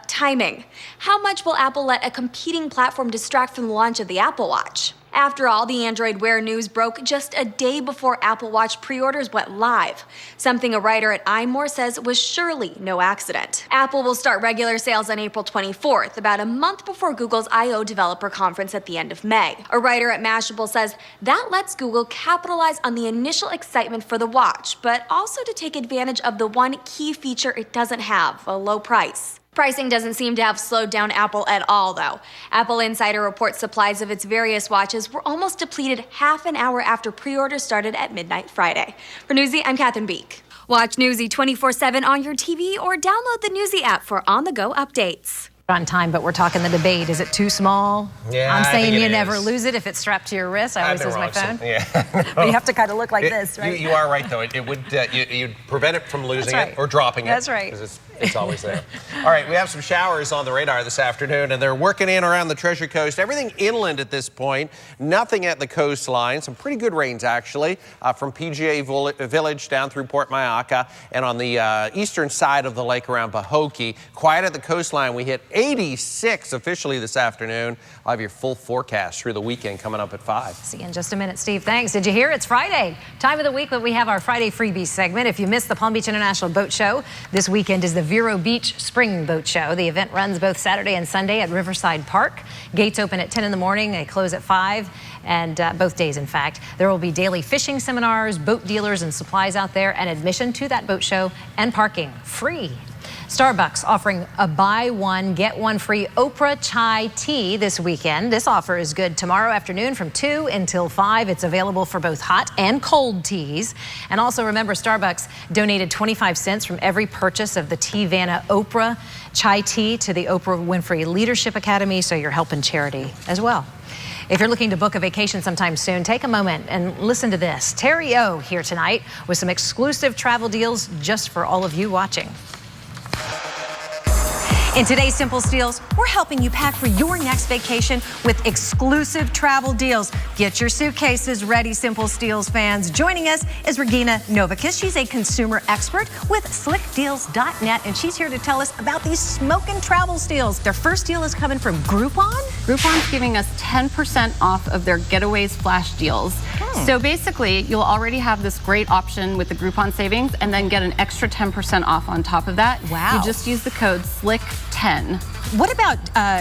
timing. How much will Apple let a competing platform distract from the launch of the Apple Watch? After all, the Android Wear news broke just a day before Apple Watch pre-orders went live, something a writer at iMore says was surely no accident. Apple will start regular sales on April 24th, about a month before Google's I/O developer conference at the end of May. A writer at Mashable says that lets Google capitalize on the initial excitement for the watch, but also to take advantage of the one key feature it doesn't have, a low price. Pricing doesn't seem to have slowed down Apple at all, though. Apple Insider reports supplies of its various watches were almost depleted half an hour after pre-orders started at midnight Friday. For Newsy, I'm Catherine Beek. Watch Newsy 24/7 on your TV or download the Newsy app for on-the-go updates. On time, but we're talking the debate. Is it too small? Yeah, I'm saying you is. never lose it if it's strapped to your wrist. I always lose my phone. Yeah. But you have to kind of look like this, right? You are right, though. It would you'd prevent it from losing right. it or dropping it. That's right. Because it's always there. All right, we have some showers on the radar this afternoon, and they're working in around the Treasure Coast. Everything inland at this point. Nothing at the coastline. Some pretty good rains, actually, from PGA Village down through Port Mayaca, and on the eastern side of the lake around Pahokee. Quiet at the coastline. We hit 86 officially this afternoon. I'll have your full forecast through the weekend coming up at 5. See you in just a minute, Steve. Thanks. Did you hear? It's Friday. Time of the week that we have our Friday freebies segment. If you missed the Palm Beach International Boat Show, this weekend is the Vero Beach Spring Boat Show. The event runs both Saturday and Sunday at Riverside Park. Gates open at 10 in the morning. They close at 5, and both days, in fact. There will be daily fishing seminars, boat dealers, and supplies out there, and admission to that boat show and parking free. Starbucks offering a buy one, get one free Oprah chai tea this weekend. This offer is good tomorrow afternoon from 2 until 5. It's available for both hot and cold teas. And also remember, Starbucks donated 25 cents from every purchase of the Teavana Oprah chai tea to the Oprah Winfrey Leadership Academy, so you're helping charity as well. If you're looking to book a vacation sometime soon, take a moment and listen to this. Terry O here tonight with some exclusive travel deals just for all of you watching. In today's Simple Steals, we're helping you pack for your next vacation with exclusive travel deals. Get your suitcases ready, Simple Steals fans. Joining us is Regina Novakis. She's a consumer expert with slickdeals.net, and she's here to tell us about these smoking travel steals. Their first deal is coming from Groupon. Groupon's giving us 10% off of their Getaways flash deals. So basically, you'll already have this great option with the Groupon savings and then get an extra 10% off on top of that. Wow. You just use the code SLICK10. What about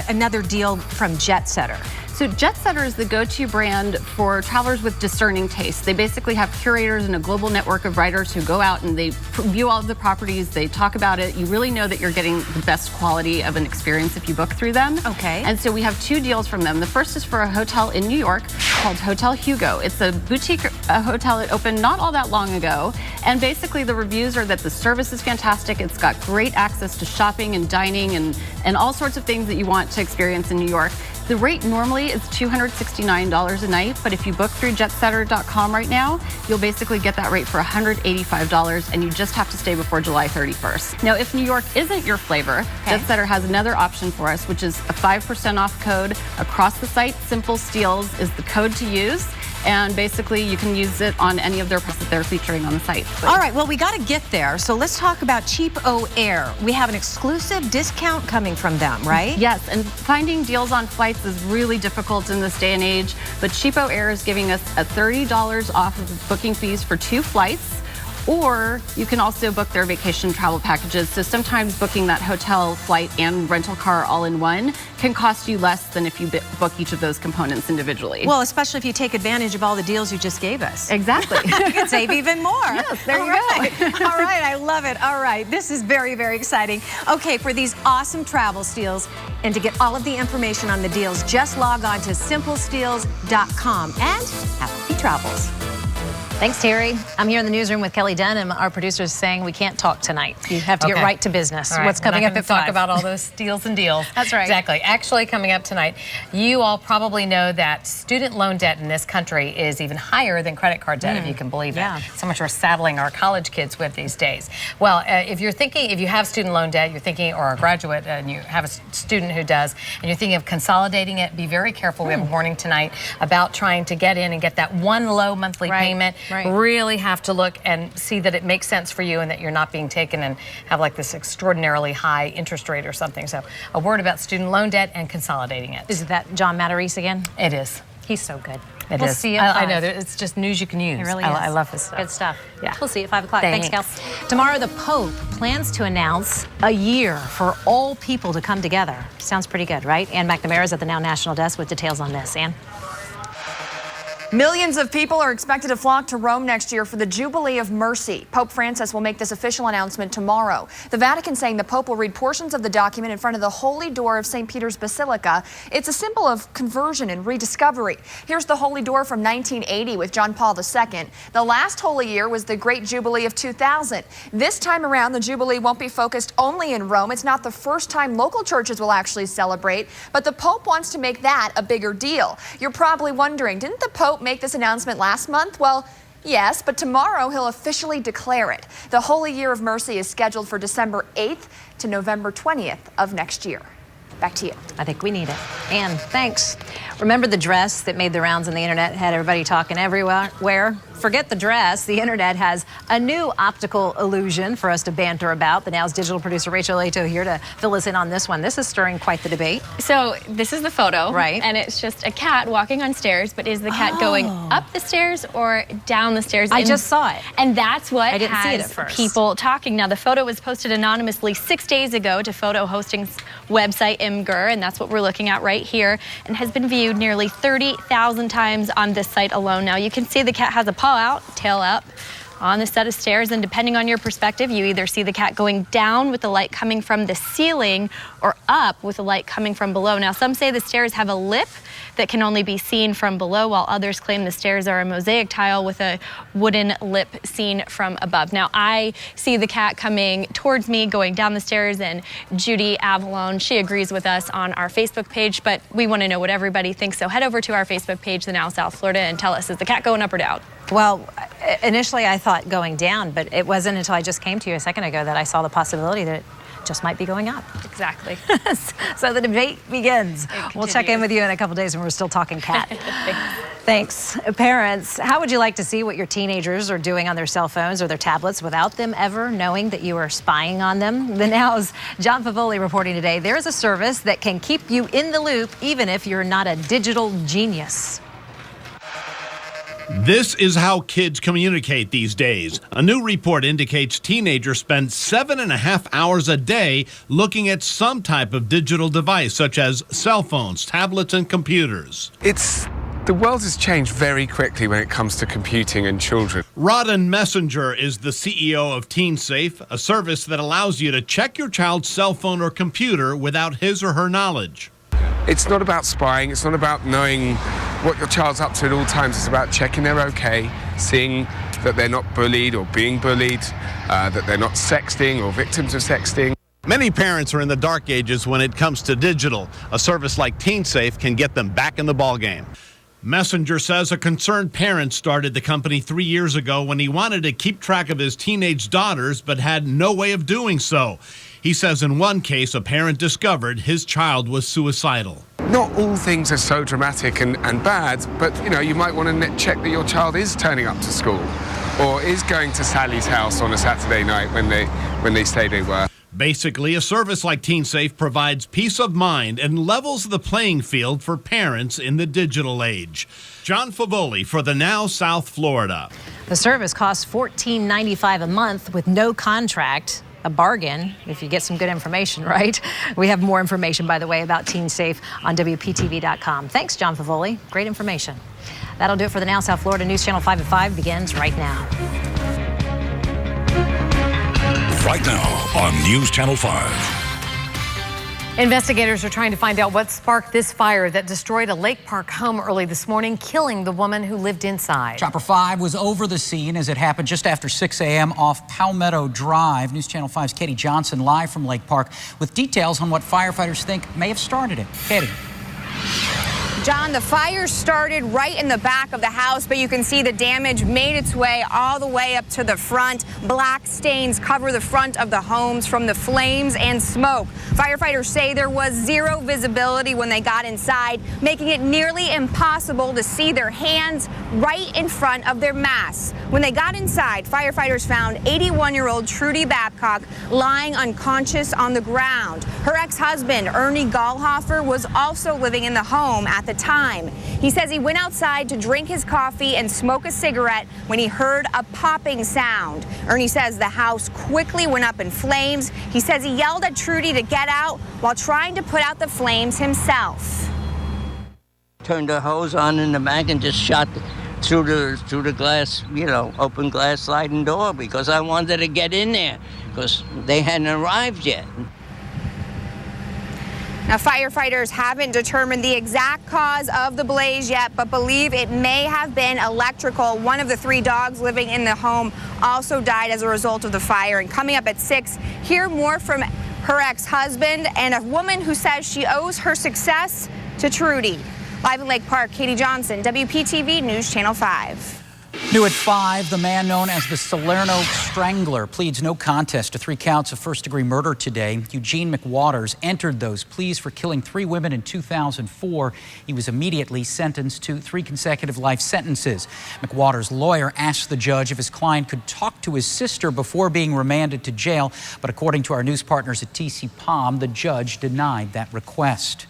another deal from Jetsetter? So Jetsetter is the go-to brand for travelers with discerning taste. They basically have curators and a global network of writers who go out and they view all of the properties, they talk about it. You really know that you're getting the best quality of an experience if you book through them. Okay. And so we have 2 deals from them. The first is for a hotel in New York called Hotel Hugo. It's a boutique hotel that opened not all that long ago. And basically the reviews are that the service is fantastic. It's got great access to shopping and dining and all sorts of things that you want to experience in New York. The rate normally is $269 a night, but if you book through jetsetter.com right now, you'll basically get that rate for $185, and you just have to stay before July 31st. Now, if New York isn't your flavor, Jetsetter has another option for us, which is a 5% off code across the site. Simple Steals is the code to use. And basically, you can use it on any of their prices that they're featuring on the site. All right, well, we got to get there. So let's talk about Cheapo Air. We have an exclusive discount coming from them, right? Yes, and finding deals on flights is really difficult in this day and age. But Cheapo Air is giving us a $30 off of booking fees for 2 flights. Or you can also book their vacation travel packages. So sometimes booking that hotel, flight, and rental car all in one can cost you less than if you book each of those components individually. Well, especially if you take advantage of all the deals you just gave us. Exactly. You can save even more. Yes, there you go. All right, I love it. All right, this is very, very exciting. Okay, for these awesome travel steals and to get all of the information on the deals, just log on to simplesteals.com and happy travels. Thanks, Terry. I'm here in the newsroom with Kelly Denham. Our producer is saying we can't talk tonight. You have to get right to business. All right, What's coming up at 5? Talk about all those steals and deals. That's right. Exactly. Actually, coming up tonight, you all probably know that student loan debt in this country is even higher than credit card debt, if you can believe it. So much we're saddling our college kids with these days. Well, if you have student loan debt, you're thinking, or a graduate, and you have a student who does, and you're thinking of consolidating it, be very careful. We have a warning tonight about trying to get in and get that one low monthly payment. Really have to look and see that it makes sense for you and that you're not being taken and have like this extraordinarily high interest rate or something. So a word about student loan debt and consolidating it. Is that John Matarese again? It is. He's so good. We'll see you at 5. I know. It's just news you can use. It really is. I love his stuff. Good stuff. Yeah. We'll see you at 5 o'clock. Thanks. Thanks, Cal. Tomorrow, the Pope plans to announce a year for all people to come together. Sounds pretty good, right? Ann McNamara is at the Now National Desk with details on this. Ann? Millions of people are expected to flock to Rome next year for the Jubilee of Mercy. Pope Francis will make this official announcement tomorrow. The Vatican saying the Pope will read portions of the document in front of the Holy Door of St. Peter's Basilica. It's a symbol of conversion and rediscovery. Here's the Holy Door from 1980 with John Paul II. The last holy year was the Great Jubilee of 2000. This time around, the Jubilee won't be focused only in Rome. It's not the first time local churches will actually celebrate, but the Pope wants to make that a bigger deal. You're probably wondering, didn't the Pope make this announcement last month? Well, yes, but tomorrow he'll officially declare it. The Holy Year of Mercy is scheduled for December 8th to November 20th of next year. Back to you. I think we need it. Ann, thanks. Remember the dress that made the rounds on the internet, had everybody talking everywhere? Forget the dress. The internet has a new optical illusion for us to banter about. The Now's digital producer Rachel Ato here to fill us in on this one. This is stirring quite the debate. So this is the photo, right? And it's just a cat walking on stairs, but is the cat going up the stairs or down the stairs? I just saw it. And that's what I didn't see it has at first. People talking. Now, the photo was posted anonymously 6 days ago to photo hosting website Imgur, and that's what we're looking at right here, and has been viewed nearly 30,000 times on this site alone. Now, you can see the cat has a paw out, tail up on the set of stairs, and depending on your perspective, you either see the cat going down with the light coming from the ceiling or up with the light coming from below. Now, some say the stairs have a lip that can only be seen from below, while others claim the stairs are a mosaic tile with a wooden lip seen from above. Now, I see the cat coming towards me, going down the stairs, and Judy Avalone, she agrees with us on our Facebook page, but we want to know what everybody thinks, so head over to our Facebook page, The Now South Florida, and tell us, is the cat going up or down? Well, initially I thought going down, but it wasn't until I just came to you a second ago that I saw the possibility that it just might be going up. Exactly. So the debate begins. We'll check in with you in a couple days when we're still talking cat. Thanks. Parents, how would you like to see what your teenagers are doing on their cell phones or their tablets without them ever knowing that you are spying on them? The Now's John Favoli reporting today. There is a service that can keep you in the loop even if you're not a digital genius. This is how kids communicate these days. A new report indicates teenagers spend 7.5 hours a day looking at some type of digital device, such as cell phones, tablets, and computers. The world has changed very quickly when it comes to computing and children. Rodden Messenger is the CEO of TeenSafe, a service that allows you to check your child's cell phone or computer without his or her knowledge. It's not about spying. It's not about knowing what your child's up to at all times. It's about checking they're okay, seeing that they're not bullied or being bullied, that they're not sexting or victims of sexting. Many parents are in the dark ages when it comes to digital. A service like TeenSafe can get them back in the ballgame. Messenger says a concerned parent started the company 3 years ago when he wanted to keep track of his teenage daughters but had no way of doing so. He says in one case, a parent discovered his child was suicidal. Not all things are so dramatic and bad, but you might want to check that your child is turning up to school or is going to Sally's house on a Saturday night when they say they were. Basically, a service like TeenSafe provides peace of mind and levels the playing field for parents in the digital age. John Favoli for the Now South Florida. The service costs $14.95 a month with no contract. A bargain if you get some good information, right? We have more information, by the way, about TeenSafe on WPTV.com. Thanks, John Favoli. Great information. That'll do it for the Now South Florida News Channel 5 at 5 begins right now. Right now on News Channel 5. Investigators are trying to find out what sparked this fire that destroyed a Lake Park home early this morning, killing the woman who lived inside. Chopper 5 was over the scene as it happened just after 6 a.m. off Palmetto Drive. News Channel 5's Katie Johnson live from Lake Park with details on what firefighters think may have started it. Katie. John, the fire started right in the back of the house, but you can see the damage made its way all the way up to the front. Black stains cover the front of the homes from the flames and smoke. Firefighters say there was zero visibility when they got inside, making it nearly impossible to see their hands right in front of their masks. When they got inside, firefighters found 81-year-old Trudy Babcock lying unconscious on the ground. Her ex-husband, Ernie Gallhofer, was also living in the home at the the time. He says he went outside to drink his coffee and smoke a cigarette when he heard a popping sound. Ernie says the house quickly went up in flames. He says he yelled at Trudy to get out while trying to put out the flames himself. Turned the hose on in the back and just shot through the glass, open glass sliding door because I wanted to get in there because they hadn't arrived yet. Now, firefighters haven't determined the exact cause of the blaze yet, but believe it may have been electrical. One of the 3 dogs living in the home also died as a result of the fire. And coming up at 6, hear more from her ex-husband and a woman who says she owes her success to Trudy. Live in Lake Park, Katie Johnson, WPTV News Channel 5. New at 5, the man known as the Salerno Strangler pleads no contest to 3 counts of first-degree murder today. Eugene McWaters entered those pleas for killing 3 women in 2004. He was immediately sentenced to 3 consecutive life sentences. McWaters' lawyer asked the judge if his client could talk to his sister before being remanded to jail, but according to our news partners at TC Palm, the judge denied that request.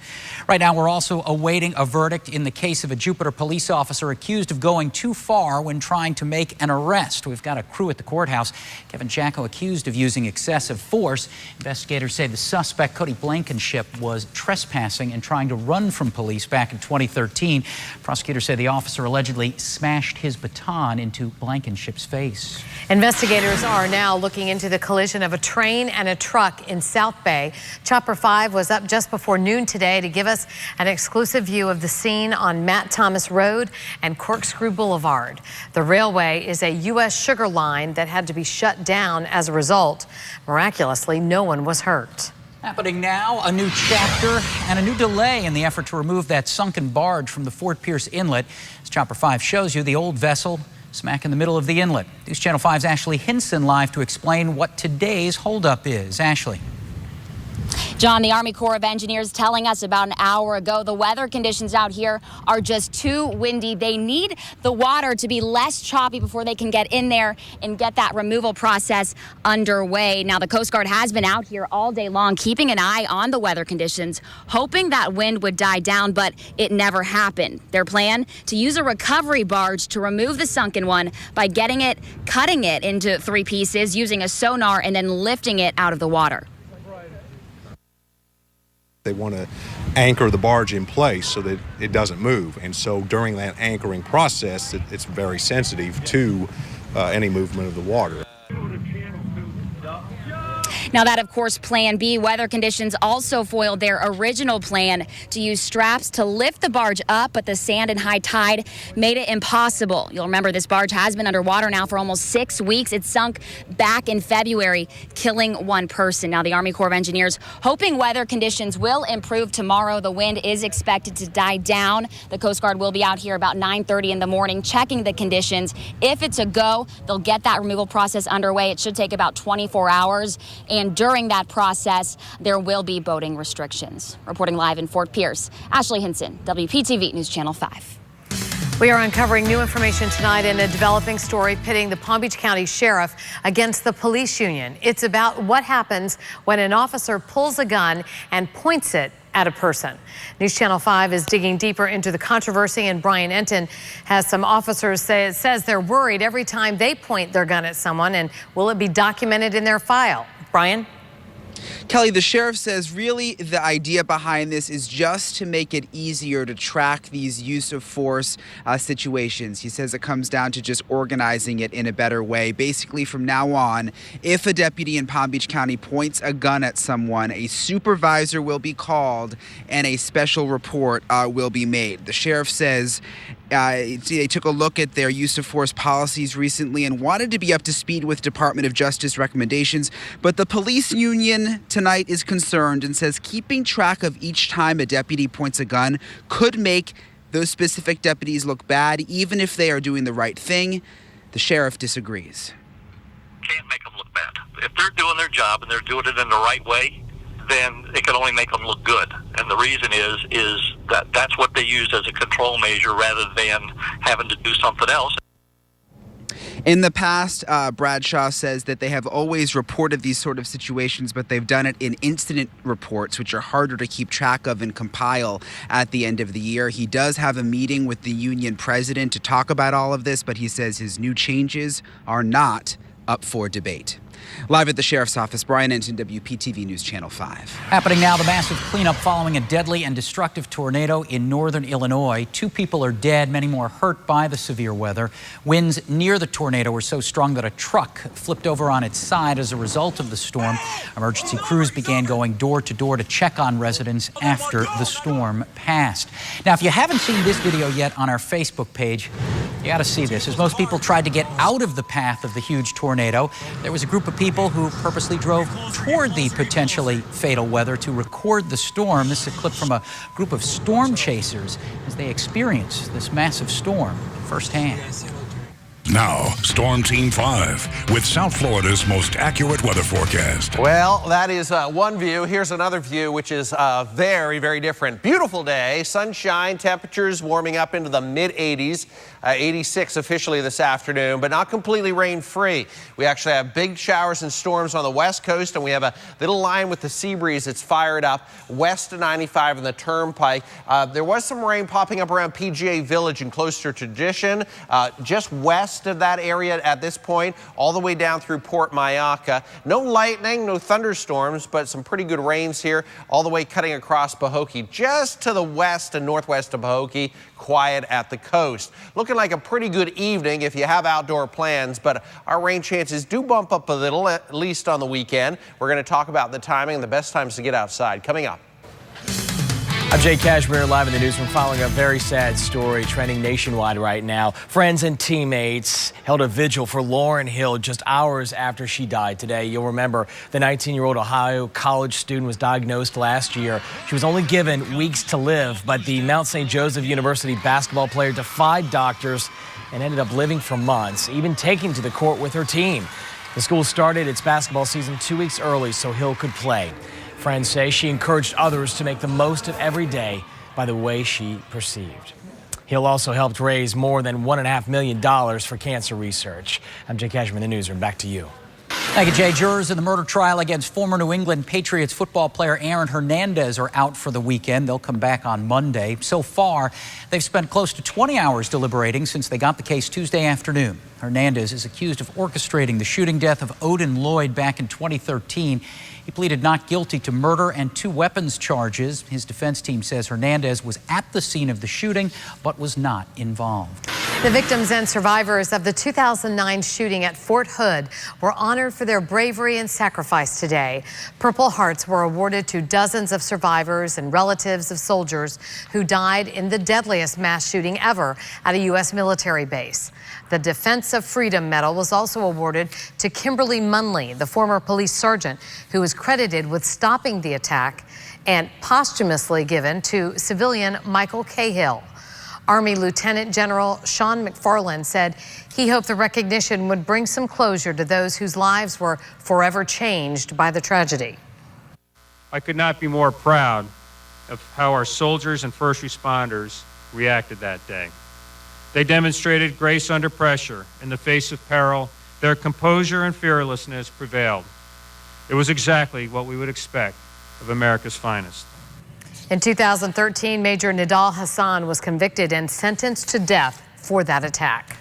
Right now, we're also awaiting a verdict in the case of a Jupiter police officer accused of going too far when trying to make an arrest. We've got a crew at the courthouse. Kevin Jacko accused of using excessive force. Investigators say the suspect, Cody Blankenship, was trespassing and trying to run from police back in 2013. Prosecutors say the officer allegedly smashed his baton into Blankenship's face. Investigators are now looking into the collision of a train and a truck in South Bay. Chopper 5 was up just before noon today to give us an exclusive view of the scene on Matt Thomas Road and Corkscrew Boulevard. The railway is a U.S. sugar line that had to be shut down as a result. Miraculously, no one was hurt. Happening now, a new chapter and a new delay in the effort to remove that sunken barge from the Fort Pierce Inlet. As Chopper 5 shows you, the old vessel smack in the middle of the inlet. News Channel 5's Ashley Hinson live to explain what today's holdup is. Ashley. John, the Army Corps of Engineers telling us about an hour ago the weather conditions out here are just too windy. They need the water to be less choppy before they can get in there and get that removal process underway. Now, the Coast Guard has been out here all day long, keeping an eye on the weather conditions, hoping that wind would die down, but it never happened. Their plan, to use a recovery barge to remove the sunken one by cutting it into 3 pieces, using a sonar, and then lifting it out of the water. They want to anchor the barge in place so that it doesn't move. And so during that anchoring process, it's very sensitive to any movement of the water. Now that, of course, Plan B. Weather conditions also foiled their original plan to use straps to lift the barge up, but the sand and high tide made it impossible. You'll remember this barge has been underwater now for almost 6 weeks. It sunk back in February, killing 1 person. Now the Army Corps of Engineers hoping weather conditions will improve tomorrow. The wind is expected to die down. The Coast Guard will be out here about 9:30 in the morning checking the conditions. If it's a go, they'll get that removal process underway. It should take about 24 hours. And during that process, there will be boating restrictions. Reporting live in Fort Pierce, Ashley Hinson, WPTV News Channel 5. We are uncovering new information tonight in a developing story pitting the Palm Beach County Sheriff against the police union. It's about what happens when an officer pulls a gun and points it at a person. News Channel 5 is digging deeper into the controversy, and Brian Enton has some officers says they're worried every time they point their gun at someone, and will it be documented in their file? Brian? Kelly, the sheriff says really the idea behind this is just to make it easier to track these use of force situations. He says it comes down to just organizing it in a better way. Basically, from now on, if a deputy in Palm Beach County points a gun at someone, a supervisor will be called and a special report will be made. The sheriff says they took a look at their use of force policies recently and wanted to be up to speed with Department of Justice recommendations. But the police union tonight is concerned and says keeping track of each time a deputy points a gun could make those specific deputies look bad, even if they are doing the right thing. The sheriff disagrees. Can't make them look bad. If they're doing their job and they're doing it in the right way, then it can only make them look good. And the reason is that that's what they use as a control measure rather than having to do something else. In the past, Bradshaw says that they have always reported these sort of situations, but they've done it in incident reports, which are harder to keep track of and compile at the end of the year. He does have a meeting with the union president to talk about all of this, but he says his new changes are not up for debate. Live at the Sheriff's Office, Brian Enton, WPTV News Channel 5. Happening now, the massive cleanup following a deadly and destructive tornado in northern Illinois. 2 people are dead, many more hurt by the severe weather. Winds near the tornado were so strong that a truck flipped over on its side as a result of the storm. Emergency crews began going door to door to check on residents after the storm passed. Now, if you haven't seen this video yet on our Facebook page, you got to see this. As most people tried to get out of the path of the huge tornado, there was a group of people who purposely drove toward the potentially fatal weather to record the storm. This is a clip from a group of storm chasers as they experience this massive storm firsthand. Now, Storm Team 5 with South Florida's most accurate weather forecast. Well, that is one view. Here's another view, which is very, very different. Beautiful day, sunshine, temperatures warming up into the mid-80s. 86 officially this afternoon, but not completely rain-free. We actually have big showers and storms on the west coast, and we have a little line with the sea breeze that's fired up west of 95 in the Turnpike. There was some rain popping up around PGA Village and closer to Tradition, just west of that area at this point, all the way down through Port Mayaca. No lightning, no thunderstorms, but some pretty good rains here, all the way cutting across Pahokee, just to the west and northwest of Pahokee. Quiet at the coast. Looking like a pretty good evening if you have outdoor plans, but our rain chances do bump up a little, at least on the weekend. We're going to talk about the timing and the best times to get outside coming up. I'm Jay Cashmere, live in the newsroom, following a very sad story trending nationwide right now. Friends and teammates held a vigil for Lauren Hill just hours after she died today. You'll remember the 19-year-old Ohio college student was diagnosed last year. She was only given weeks to live, but the Mount St. Joseph University basketball player defied doctors and ended up living for months, even taking to the court with her team. The school started its basketball season 2 weeks early so Hill could play. Friends say she encouraged others to make the most of every day by the way she perceived. Hill also helped raise more than $1.5 million for cancer research. I'm Jay Cashman in the newsroom. Back to you. Thank you, Jay. Jurors in the murder trial against former New England Patriots football player Aaron Hernandez are out for the weekend. They'll come back on Monday. So far, they've spent close to 20 hours deliberating since they got the case Tuesday afternoon. Hernandez is accused of orchestrating the shooting death of Odin Lloyd back in 2013. He pleaded not guilty to murder and 2 weapons charges. His defense team says Hernandez was at the scene of the shooting, but was not involved. The victims and survivors of the 2009 shooting at Fort Hood were honored for their bravery and sacrifice today. Purple Hearts were awarded to dozens of survivors and relatives of soldiers who died in the deadliest mass shooting ever at a U.S. military base. The Defense of Freedom Medal was also awarded to Kimberly Munley, the former police sergeant who was credited with stopping the attack, and posthumously given to civilian Michael Cahill. Army Lieutenant General Sean McFarland said he hoped the recognition would bring some closure to those whose lives were forever changed by the tragedy. I could not be more proud of how our soldiers and first responders reacted that day. They demonstrated grace under pressure. In the face of peril, their composure and fearlessness prevailed. It was exactly what we would expect of America's finest. In 2013, Major Nidal Hassan was convicted and sentenced to death for that attack.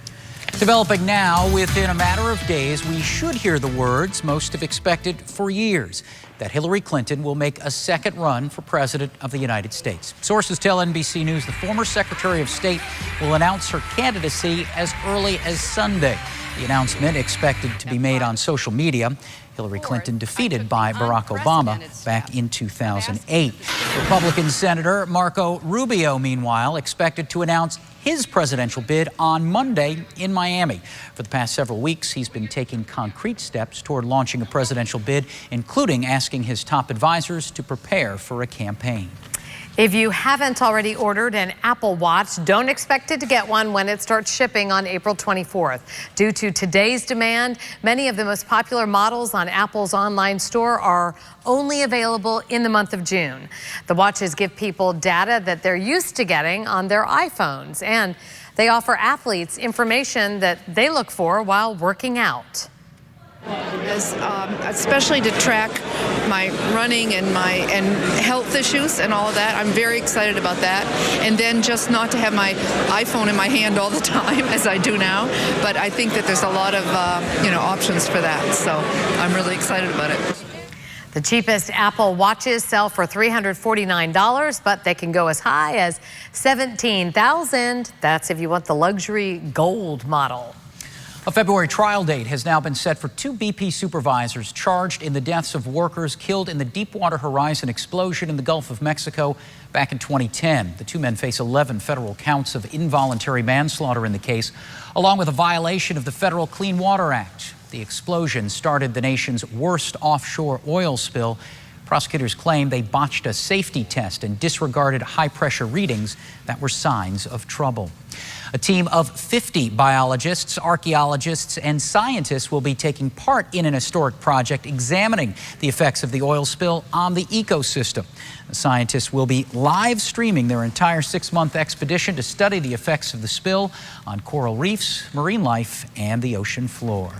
Developing now, within a matter of days, we should hear the words most have expected for years, that Hillary Clinton will make a second run for president of the United States. Sources tell NBC News the former Secretary of State will announce her candidacy as early as Sunday. The announcement expected to be made on social media. Hillary Clinton defeated by Barack Obama back in 2008. Republican Senator Marco Rubio, meanwhile, expected to announce his presidential bid on Monday in Miami. For the past several weeks, he's been taking concrete steps toward launching a presidential bid, including asking his top advisors to prepare for a campaign. If you haven't already ordered an Apple Watch, don't expect to get one when it starts shipping on April 24th. Due to today's demand, many of the most popular models on Apple's online store are only available in the month of June. The watches give people data that they're used to getting on their iPhones, and They offer athletes information that they look for while working out. Especially to track my running and my health issues and all of that. I'm very excited about that. And then just not to have my iPhone in my hand all the time as I do now. But I think that there's a lot of options for that. So I'm really excited about it. The cheapest Apple Watches sell for $349, but they can go as high as $17,000. That's if you want the luxury gold model. A February trial date has now been set for 2 BP supervisors charged in the deaths of workers killed in the Deepwater Horizon explosion in the Gulf of Mexico back in 2010. The 2 men face 11 federal counts of involuntary manslaughter in the case, along with a violation of the Federal Clean Water Act. The explosion started the nation's worst offshore oil spill. Prosecutors claim they botched a safety test and disregarded high-pressure readings that were signs of trouble. A team of 50 biologists, archaeologists, and scientists will be taking part in an historic project examining the effects of the oil spill on the ecosystem. The scientists will be live streaming their entire 6-month expedition to study the effects of the spill on coral reefs, marine life, and the ocean floor.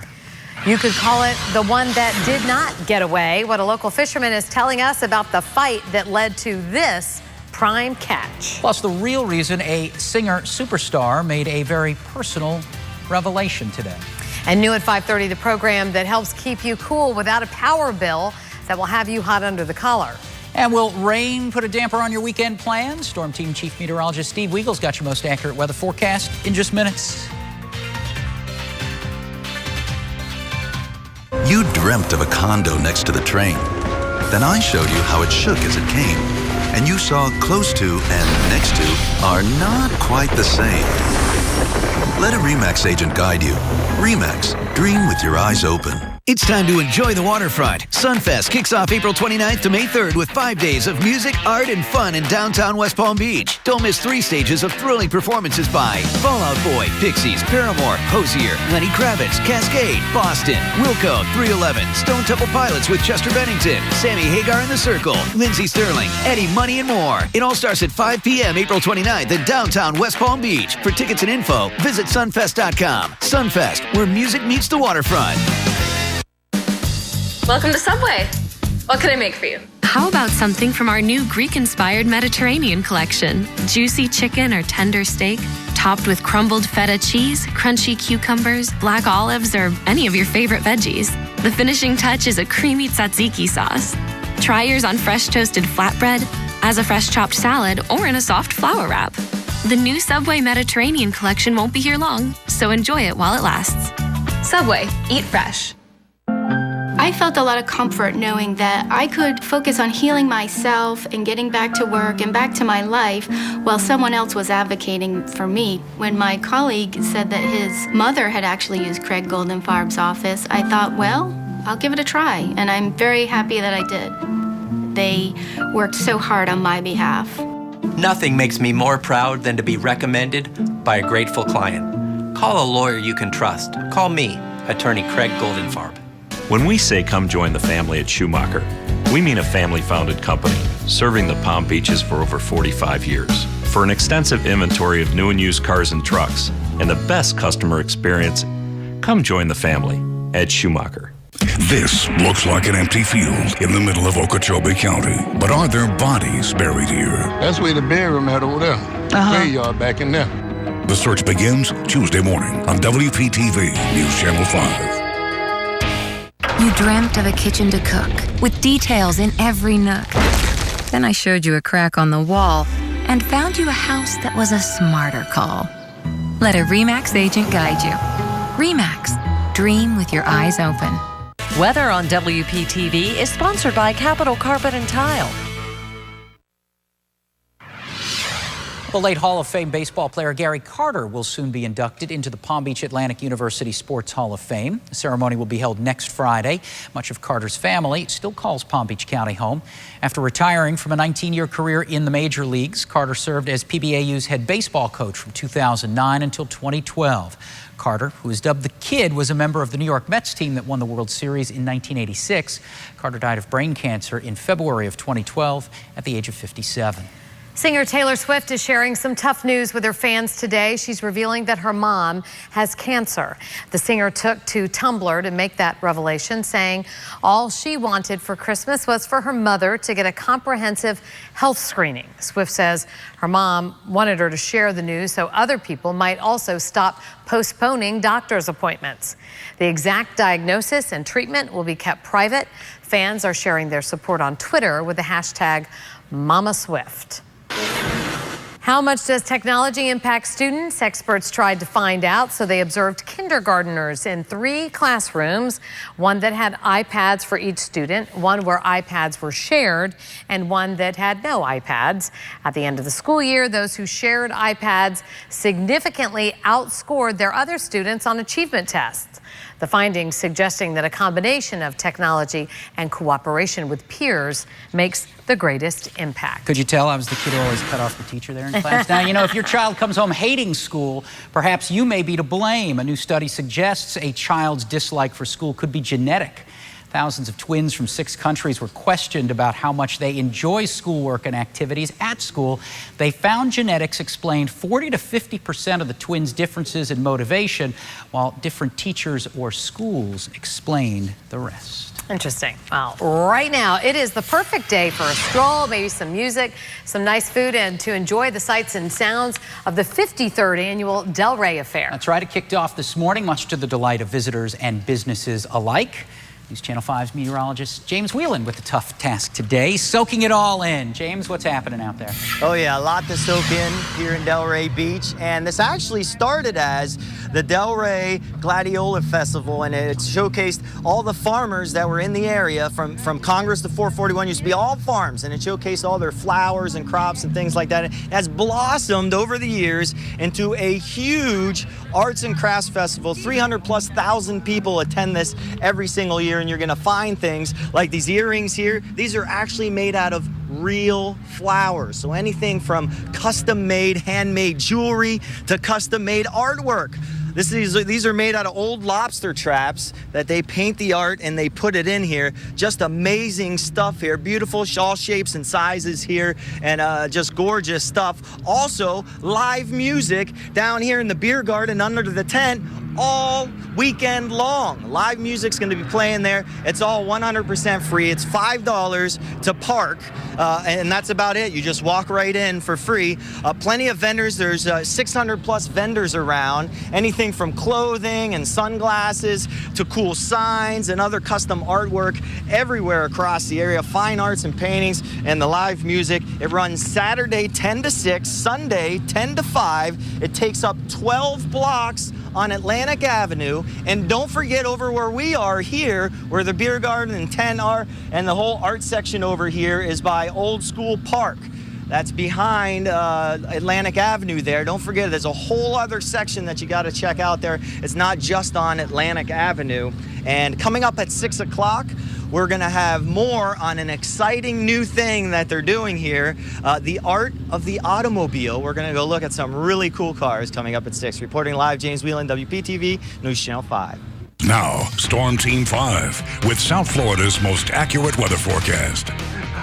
You could call it the one that did not get away. What a local fisherman is telling us about the fight that led to this prime catch. Plus, the real reason a singer superstar made a very personal revelation today. And new at 5:30, the program that helps keep you cool without a power bill that will have you hot under the collar. And will rain put a damper on your weekend plans? Storm Team Chief Meteorologist Steve Weagle's got your most accurate weather forecast in just minutes. You dreamt of a condo next to the train. Then I showed you how it shook as it came. And you saw close to and next to are not quite the same. Let a RE/MAX agent guide you. RE/MAX, dream with your eyes open. It's time to enjoy the waterfront. Sunfest kicks off April 29th to May 3rd with 5 days of music, art, and fun in downtown West Palm Beach. Don't miss 3 stages of thrilling performances by Fall Out Boy, Pixies, Paramore, Hozier, Lenny Kravitz, Cascade, Boston, Wilco, 311, Stone Temple Pilots with Chester Bennington, Sammy Hagar and the Circle, Lindsey Sterling, Eddie Money, and more. It all starts at 5 p.m. April 29th in downtown West Palm Beach. For tickets and info, visit sunfest.com. Sunfest, where music meets the waterfront. Welcome to Subway. What can I make for you? How about something from our new Greek-inspired Mediterranean collection? Juicy chicken or tender steak, topped with crumbled feta cheese, crunchy cucumbers, black olives, or any of your favorite veggies. The finishing touch is a creamy tzatziki sauce. Try yours on fresh toasted flatbread, as a fresh chopped salad, or in a soft flour wrap. The new Subway Mediterranean collection won't be here long, so enjoy it while it lasts. Subway, eat fresh. I felt a lot of comfort knowing that I could focus on healing myself and getting back to work and back to my life while someone else was advocating for me. When my colleague said that his mother had actually used Craig Goldenfarb's office, I thought, well, I'll give it a try, and I'm very happy that I did. They worked so hard on my behalf. Nothing makes me more proud than to be recommended by a grateful client. Call a lawyer you can trust. Call me, Attorney Craig Goldenfarb. When we say come join the family at Schumacher, we mean a family-founded company serving the Palm Beaches for over 45 years. For an extensive inventory of new and used cars and trucks and the best customer experience, come join the family at Schumacher. This looks like an empty field in the middle of Okeechobee County. But are there bodies buried here? That's where the burial at over there. Graveyard back in there. The search begins Tuesday morning on WPTV News Channel 5. You dreamt of a kitchen to cook, with details in every nook. Then I showed you a crack on the wall and found you a house that was a smarter call. Let a RE/MAX agent guide you. RE/MAX, dream with your eyes open. Weather on WPTV is sponsored by Capital Carpet and Tile. The late Hall of Fame baseball player Gary Carter will soon be inducted into the Palm Beach Atlantic University Sports Hall of Fame. The ceremony will be held next Friday. Much of Carter's family still calls Palm Beach County home. After retiring from a 19-year career in the major leagues, Carter served as PBAU's head baseball coach from 2009 until 2012. Carter, who is dubbed the Kid, was a member of the New York Mets team that won the World Series in 1986. Carter died of brain cancer in February of 2012 at the age of 57. Singer Taylor Swift is sharing some tough news with her fans today. She's revealing that her mom has cancer. The singer took to Tumblr to make that revelation, saying all she wanted for Christmas was for her mother to get a comprehensive health screening. Swift says her mom wanted her to share the news so other people might also stop postponing doctor's appointments. The exact diagnosis and treatment will be kept private. Fans are sharing their support on Twitter with the hashtag #MamaSwift. How much does technology impact students? Experts tried to find out, so they observed kindergartners in 3 classrooms, one that had iPads for each student, one where iPads were shared, and one that had no iPads. At the end of the school year, those who shared iPads significantly outscored their other students on achievement tests. The findings suggesting that a combination of technology and cooperation with peers makes the greatest impact. Could you tell I was the kid who always cut off the teacher there in class? Now, you know, if your child comes home hating school, perhaps you may be to blame. A new study suggests a child's dislike for school could be genetic. Thousands of twins from 6 countries were questioned about how much they enjoy schoolwork and activities at school. They found genetics explained 40 to 50% of the twins' differences in motivation, while different teachers or schools explained the rest. Interesting. Well, right now, it is the perfect day for a stroll, maybe some music, some nice food, and to enjoy the sights and sounds of the 53rd annual Delray Affair. That's right. It kicked off this morning, much to the delight of visitors and businesses alike. News Channel 5's meteorologist James Whelan with the tough task today, soaking it all in. James, what's happening out there? Oh yeah, a lot to soak in here in Delray Beach, and this actually started as the Delray Gladiola Festival, and it showcased all the farmers that were in the area from Congress to 441. Used to be all farms, and it showcased all their flowers and crops and things like that. It has blossomed over the years into a huge arts and crafts festival. 300,000+ people attend this every single year, and you're going to find things like these earrings here. These are actually made out of real flowers. So anything from custom-made, handmade jewelry to custom-made artwork. These are made out of old lobster traps that they paint the art and they put it in here. Just amazing stuff here. Beautiful all shapes and sizes here, and just gorgeous stuff. Also, live music down here in the beer garden under the tent all weekend long. Live music's going to be playing there. It's all 100% free. It's $5 to park, and that's about it. You just walk right in for free. Plenty of vendors. There's 600+ vendors around. Anything from clothing and sunglasses to cool signs and other custom artwork everywhere across the area. Fine arts and paintings and the live music. It runs Saturday 10 to 6, Sunday 10 to 5. It takes up 12 blocks on Atlantic Avenue. And don't forget over where we are here, where the beer garden and tent are, and the whole art section over here is by Old School Park. That's behind Atlantic Avenue there. Don't forget, there's a whole other section that you got to check out there. It's not just on Atlantic Avenue. And coming up at 6 o'clock, we're going to have more on an exciting new thing that they're doing here, the art of the automobile. We're going to go look at some really cool cars coming up at 6. Reporting live, James Whelan, WPTV, News Channel 5. Now, Storm Team 5 with South Florida's most accurate weather forecast.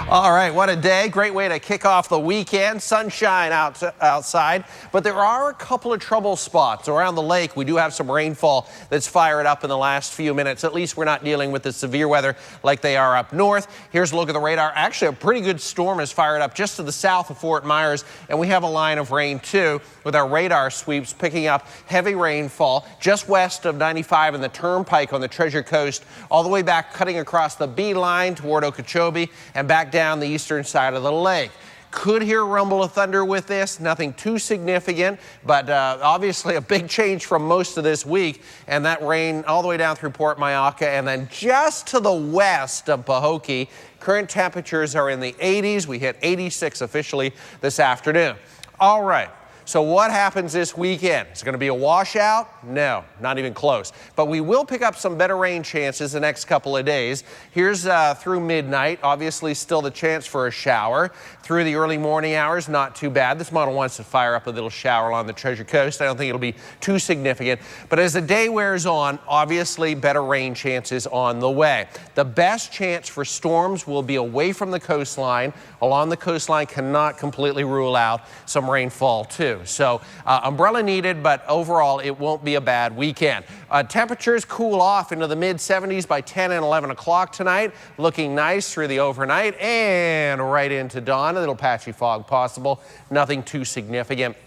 All right, what a day. Great way to kick off the weekend. Sunshine outside, but there are a couple of trouble spots around the lake. We do have some rainfall that's fired up in the last few minutes. At least we're not dealing with the severe weather like they are up north. Here's a look at the radar. Actually, a pretty good storm is fired up just to the south of Fort Myers, and we have a line of rain too, with our radar sweeps picking up heavy rainfall just west of 95 and the Turnpike on the Treasure Coast, all the way back cutting across the B line toward Okeechobee and back down the eastern side of the lake. Could hear a rumble of thunder with this, nothing too significant, but obviously a big change from most of this week, and that rain all the way down through Port Mayaca and then just to the west of Pahokee. Current temperatures are in the 80s. We hit 86 officially this afternoon. All right. So what happens this weekend? Is it going to be a washout? No, not even close. But we will pick up some better rain chances the next couple of days. Here's through midnight. Obviously still the chance for a shower. Through the early morning hours, not too bad. This model wants to fire up a little shower along the Treasure Coast. I don't think it'll be too significant. But as the day wears on, obviously better rain chances on the way. The best chance for storms will be away from the coastline. Along the coastline, cannot completely rule out some rainfall too. So umbrella needed, but overall it won't be a bad weekend. Temperatures cool off into the mid-70s by 10 and 11 o'clock tonight. Looking nice through the overnight and right into dawn. A little patchy fog possible. Nothing too significant.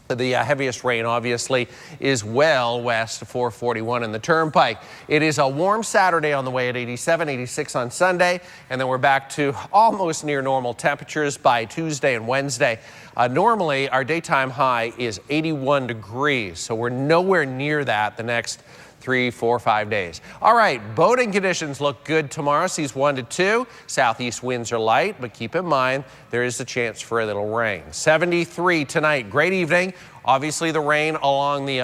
The heaviest rain, obviously, is well west of 441 in the Turnpike. It is a warm Saturday on the way at 87, 86 on Sunday, and then we're back to almost near normal temperatures by Tuesday and Wednesday. Normally, our daytime high is 81 degrees, so we're nowhere near that the next 3, 4, 5 days. All right, boating conditions look good tomorrow. Seas 1 to 2. Southeast winds are light, but keep in mind there is a chance for a little rain. 73 tonight. Great evening. Obviously, the rain along the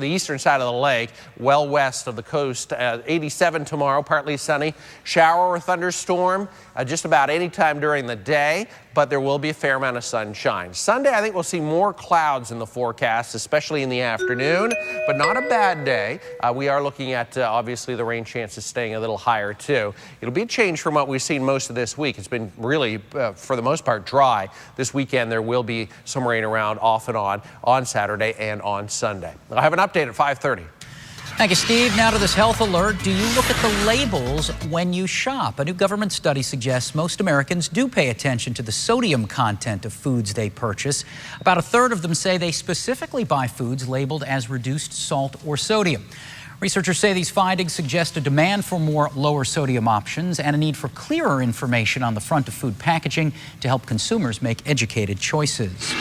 eastern side of the lake, well west of the coast. 87 tomorrow, partly sunny. Shower or thunderstorm just about any time during the day, but there will be a fair amount of sunshine. Sunday, I think we'll see more clouds in the forecast, especially in the afternoon, but not a bad day. We are looking at, obviously, the rain chances staying a little higher, too. It'll be a change from what we've seen most of this week. It's been really, for the most part, dry. This weekend, there will be some rain around off and on Saturday and on Sunday. I'll have an update at 5:30. Thank you, Steve. Now to this health alert. Do you look at the labels when you shop? A new government study suggests most Americans do pay attention to the sodium content of foods they purchase. About a third of them say they specifically buy foods labeled as reduced salt or sodium. Researchers say these findings suggest a demand for more lower sodium options and a need for clearer information on the front of food packaging to help consumers make educated choices.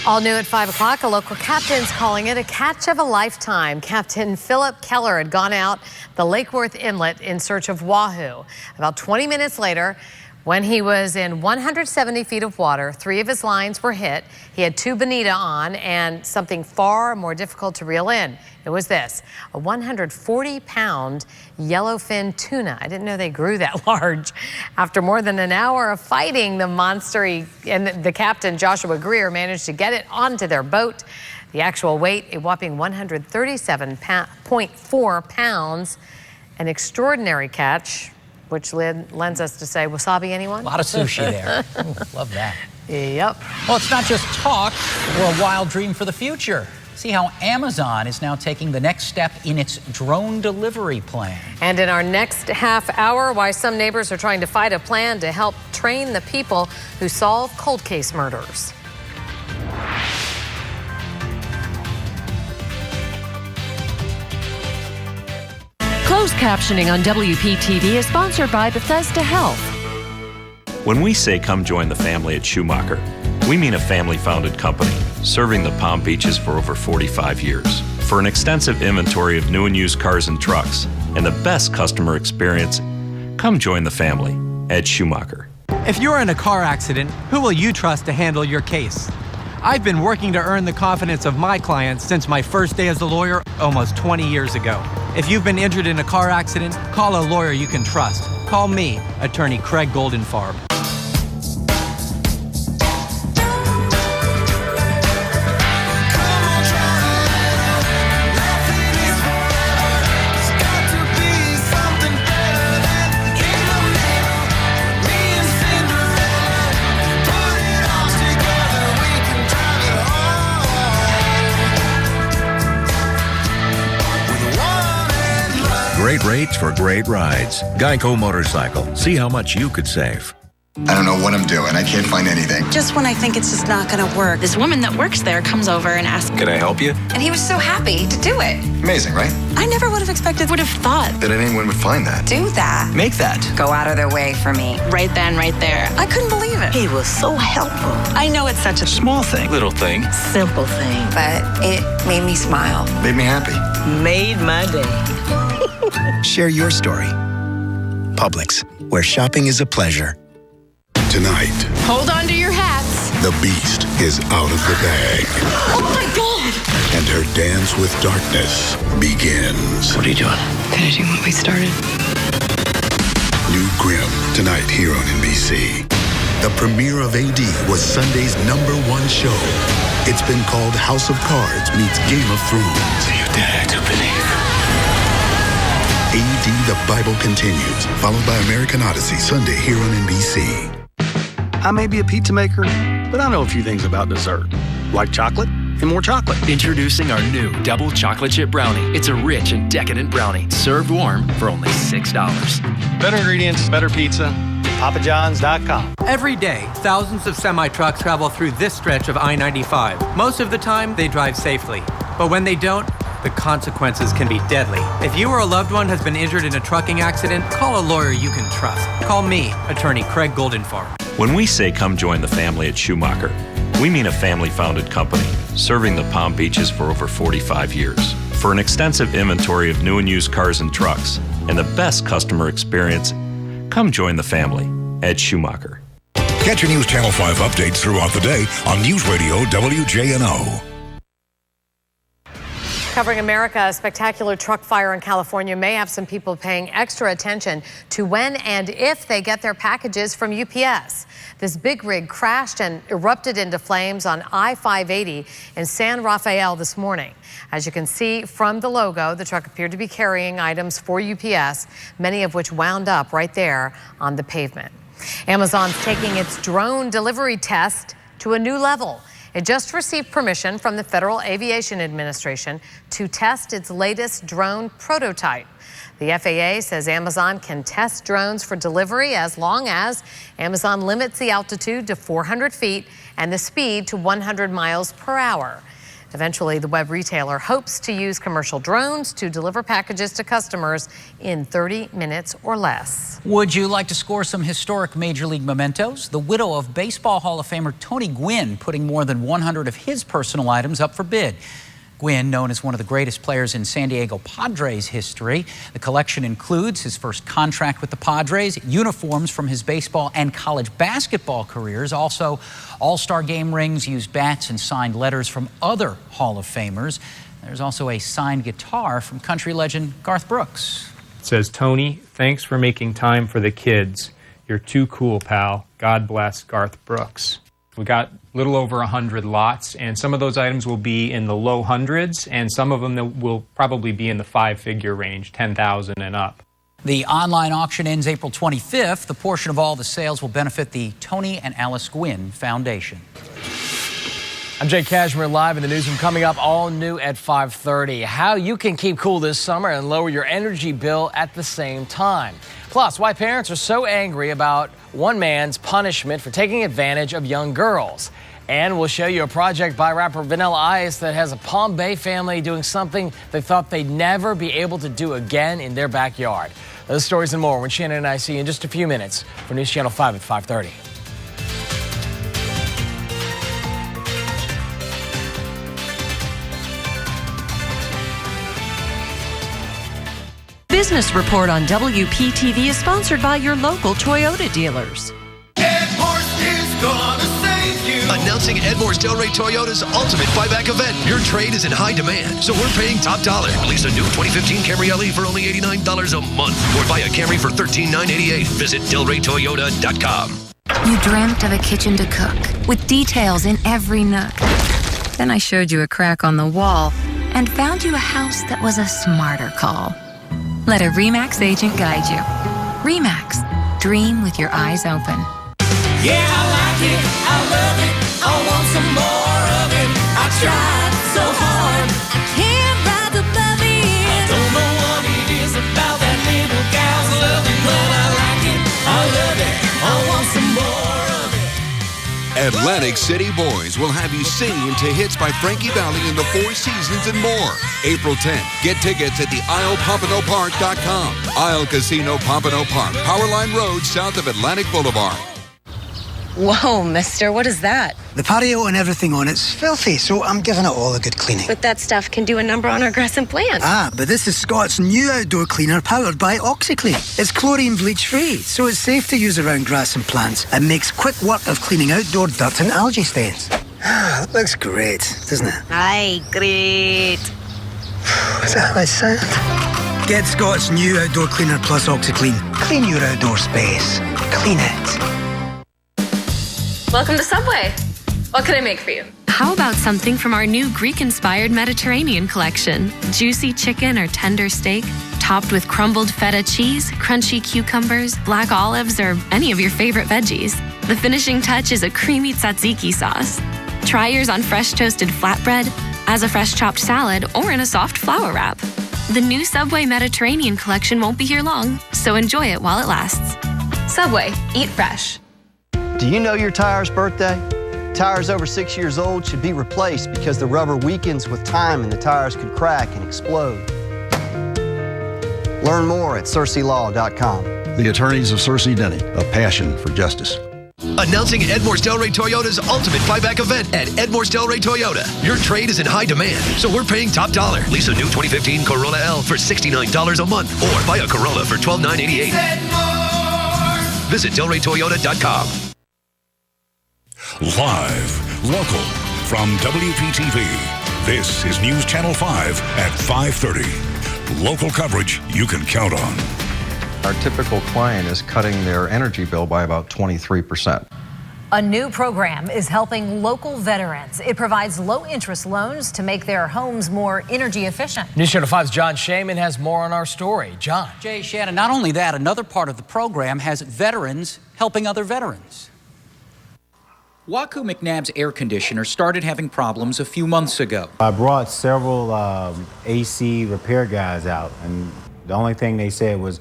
All new at 5 o'clock, a local captain's calling it a catch of a lifetime. Captain Philip Keller had gone out the Lake Worth Inlet in search of wahoo. About 20 minutes later, when he was in 170 feet of water, 3 of his lines were hit. He had 2 bonita on and something far more difficult to reel in. It was this, a 140-pound yellowfin tuna. I didn't know they grew that large. After more than an hour of fighting the monster, and the captain, Joshua Greer, managed to get it onto their boat. The actual weight, a whopping 137.4 pounds. An extraordinary catch, which lends us to say, wasabi, anyone? A lot of sushi there. Ooh, love that. Yep. Well, it's not just talk or a wild dream for the future. See how Amazon is now taking the next step in its drone delivery plan. And in our next half hour, why some neighbors are trying to fight a plan to help train the people who solve cold case murders. Closed captioning on WPTV is sponsored by Bethesda Health. When we say come join the family at Schumacher, we mean a family-founded company serving the Palm Beaches for over 45 years. For an extensive inventory of new and used cars and trucks and the best customer experience, come join the family at Schumacher. If you're in a car accident, who will you trust to handle your case? I've been working to earn the confidence of my clients since my first day as a lawyer almost 20 years ago. If you've been injured in a car accident, call a lawyer you can trust. Call me, attorney Craig Goldenfarb. Great rates for great rides. Geico Motorcycle. See how much you could save. I don't know what I'm doing. I can't find anything. Just when I think it's just not going to work, this woman that works there comes over and asks, Can I help you? and he was so happy to do it. Amazing, right? I never would have expected, would have thought. That anyone would find that. Do that. Make that. Go out of their way for me. Right then, right there. I couldn't believe it. He was so helpful. I know it's such a Small thing. Little thing. simple thing, but it made me smile. Made me happy. Made my day. Share your story. Publix, where shopping is a pleasure. Tonight, Hold on to your hats. The beast is out of the bag. Oh my God! And her dance with darkness begins. What are you doing? Finishing what we started. New Grimm, tonight here on NBC. The premiere of AD was Sunday's #1 show. It's been called House of Cards meets Game of Thrones. Do you dare to believe? AD The Bible Continues, followed by American Odyssey, Sunday here on NBC. I may be a pizza maker, but I know a few things about dessert. Like chocolate and more chocolate. Introducing our new double chocolate chip brownie. It's a rich and decadent brownie, served warm for only $6. Better ingredients, better pizza. PapaJohns.com. Every day, thousands of semi-trucks travel through this stretch of I-95. Most of the time, they drive safely. But when they don't, the consequences can be deadly. If you or a loved one has been injured in a trucking accident, call a lawyer you can trust. Call me, attorney Craig Goldenfarb. When we say come join the family at Schumacher, we mean a family-founded company serving the Palm Beaches for over 45 years. For an extensive inventory of new and used cars and trucks and the best customer experience, come join the family at Schumacher. Catch your News Channel 5 updates throughout the day on News Radio WJNO. Covering America, a spectacular truck fire in California may have some people paying extra attention to when and if they get their packages from UPS. This big rig crashed and erupted into flames on I-580 in San Rafael this morning. As you can see from the logo, the truck appeared to be carrying items for UPS, many of which wound up right there on the pavement. Amazon's taking its drone delivery test to a new level. It just received permission from the Federal Aviation Administration to test its latest drone prototype. The FAA says Amazon can test drones for delivery as long as Amazon limits the altitude to 400 feet and the speed to 100 miles per hour. Eventually, the web retailer hopes to use commercial drones to deliver packages to customers in 30 minutes or less. Would you like to score some historic Major League mementos? The widow of Baseball Hall of Famer Tony Gwynn putting more than 100 of his personal items up for bid. Gwynn, known as one of the greatest players in San Diego Padres history. The collection includes his first contract with the Padres, uniforms from his baseball and college basketball careers, also All-Star game rings, used bats, and signed letters from other Hall of Famers. There's also a signed guitar from country legend Garth Brooks. It says, "Tony, thanks for making time for the kids. You're too cool, pal. God bless, Garth Brooks." We got a little over 100 lots, and some of those items will be in the low hundreds, and some of them will probably be in the five-figure range, 10,000 and up. The online auction ends April 25th. The portion of all the sales will benefit the Tony and Alice Gwynn Foundation. I'm Jake Cashmere, live in the newsroom. Coming up, all new at 5:30. How you can keep cool this summer and lower your energy bill at the same time. Plus, why parents are so angry about one man's punishment for taking advantage of young girls. And we'll show you a project by rapper Vanilla Ice that has a Palm Bay family doing something they thought they'd never be able to do again in their backyard. Those stories and more when Shannon and I see you in just a few minutes for News Channel 5 at 5:30. Business Report on WPTV is sponsored by your local Toyota dealers. Announcing Edmore's Delray Toyota's ultimate buyback event. Your trade is in high demand, so we're paying top dollar. Lease a new 2015 Camry LE for only $89 a month, or buy a Camry for $13,988. Visit DelrayToyota.com. You dreamt of a kitchen to cook, with details in every nook. Then I showed you a crack on the wall, and found you a house that was a smarter call. Let a RE/MAX agent guide you. RE/MAX, dream with your eyes open. Yeah, I like it, I love it, I want some more of it. I tried so hard, I can't ride the bubby. I don't know what it is about that little gal's loving, but I like it, I love it, I want some more of it. Atlantic City Boys will have you singing to hits by Frankie Valli in the Four Seasons and more. April 10th. Get tickets at the IslePompanoPark.com. Isle Casino Pompano Park, Powerline Road, south of Atlantic Boulevard. Whoa, mister, what is that? The patio and everything on it's filthy, so I'm giving it all a good cleaning. But that stuff can do a number on our grass and plants. Ah, but this is Scott's new outdoor cleaner powered by OxyClean. It's chlorine bleach free, so it's safe to use around grass and plants and makes quick work of cleaning outdoor dirt and algae stains. That looks great, doesn't it? Aye, great. Is that how I sound? Get Scott's new outdoor cleaner plus OxyClean. Clean your outdoor space. Clean it. Welcome to Subway. What can I make for you? How about something from our new Greek-inspired Mediterranean collection? Juicy chicken or tender steak, topped with crumbled feta cheese, crunchy cucumbers, black olives, or any of your favorite veggies. The finishing touch is a creamy tzatziki sauce. Try yours on fresh toasted flatbread, as a fresh chopped salad, or in a soft flour wrap. The new Subway Mediterranean collection won't be here long, so enjoy it while it lasts. Subway, eat fresh. Do you know your tire's birthday? Tires over 6 years old should be replaced because the rubber weakens with time and the tires could crack and explode. Learn more at CerseiLaw.com. The attorneys of Cersei Denny, a passion for justice. Announcing Edmore's Delray Toyota's ultimate buyback event at Edmore's Delray Toyota. Your trade is in high demand, so we're paying top dollar. Lease a new 2015 Corolla L for $69 a month or buy a Corolla for $12,988. Visit DelrayToyota.com. Live, local, from WPTV, this is News Channel 5 at 5:30. Local coverage you can count on. Our typical client is cutting their energy bill by about 23%. A new program is helping local veterans. It provides low-interest loans to make their homes more energy efficient. News Channel 5's John Shaman has more on our story. John. Jay Shannon, not only that, another part of the program has veterans helping other veterans. Waku McNabb's air conditioner started having problems a few months ago. I brought several AC repair guys out, and the only thing they said was,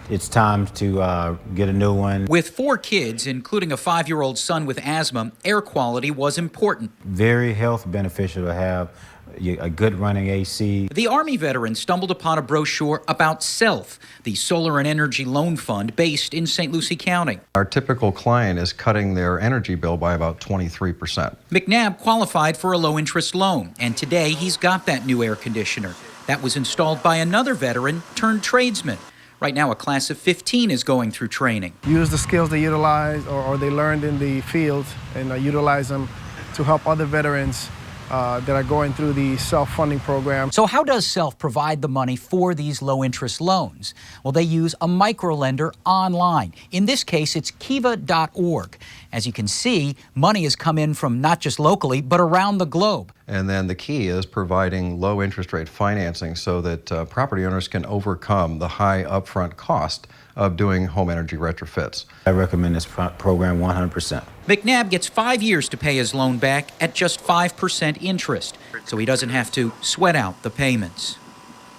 it's time to get a new one. With 4 kids, including a 5-year-old son with asthma, air quality was important. Very health beneficial to have a good running AC. The Army veteran stumbled upon a brochure about SELF, the Solar and Energy Loan Fund based in St. Lucie County. Our typical client is cutting their energy bill by about 23%. McNabb qualified for a low-interest loan, and today he's got that new air conditioner. That was installed by another veteran turned tradesman. Right now, a class of 15 is going through training. Use the skills they utilize or they learned in the field and utilize them to help other veterans that are going through the self-funding program. So how does SELF provide the money for these low-interest loans? Well, they use a microlender online. In this case, it's kiva.org. As you can see, money has come in from not just locally, but around the globe. And then the key is providing low interest rate financing so that property owners can overcome the high upfront cost of doing home energy retrofits. I recommend this program 100%. McNabb gets 5 years to pay his loan back at just 5% interest, so he doesn't have to sweat out the payments.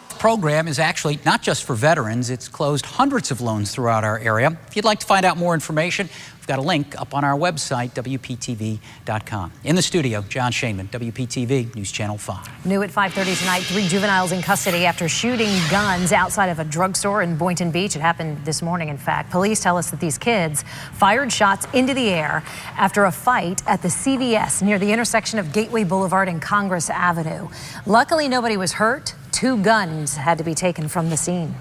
The program is actually not just for veterans. It's closed hundreds of loans throughout our area. If you'd like to find out more information, we've got a link up on our website, WPTV.com. In the studio, John Shaman, WPTV News Channel 5. New at 5:30 tonight, 3 juveniles in custody after shooting guns outside of a drugstore in Boynton Beach. It happened this morning, in fact. Police tell us that these kids fired shots into the air after a fight at the CVS near the intersection of Gateway Boulevard and Congress Avenue. Luckily, nobody was hurt. 2 guns had to be taken from the scene.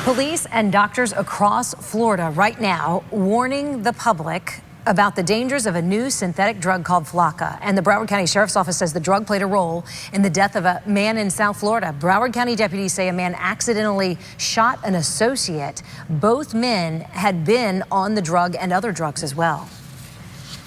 Police and doctors across Florida right now warning the public about the dangers of a new synthetic drug called Flakka. And the Broward County Sheriff's Office says the drug played a role in the death of a man in South Florida. Broward County deputies say a man accidentally shot an associate. Both men had been on the drug and other drugs as well.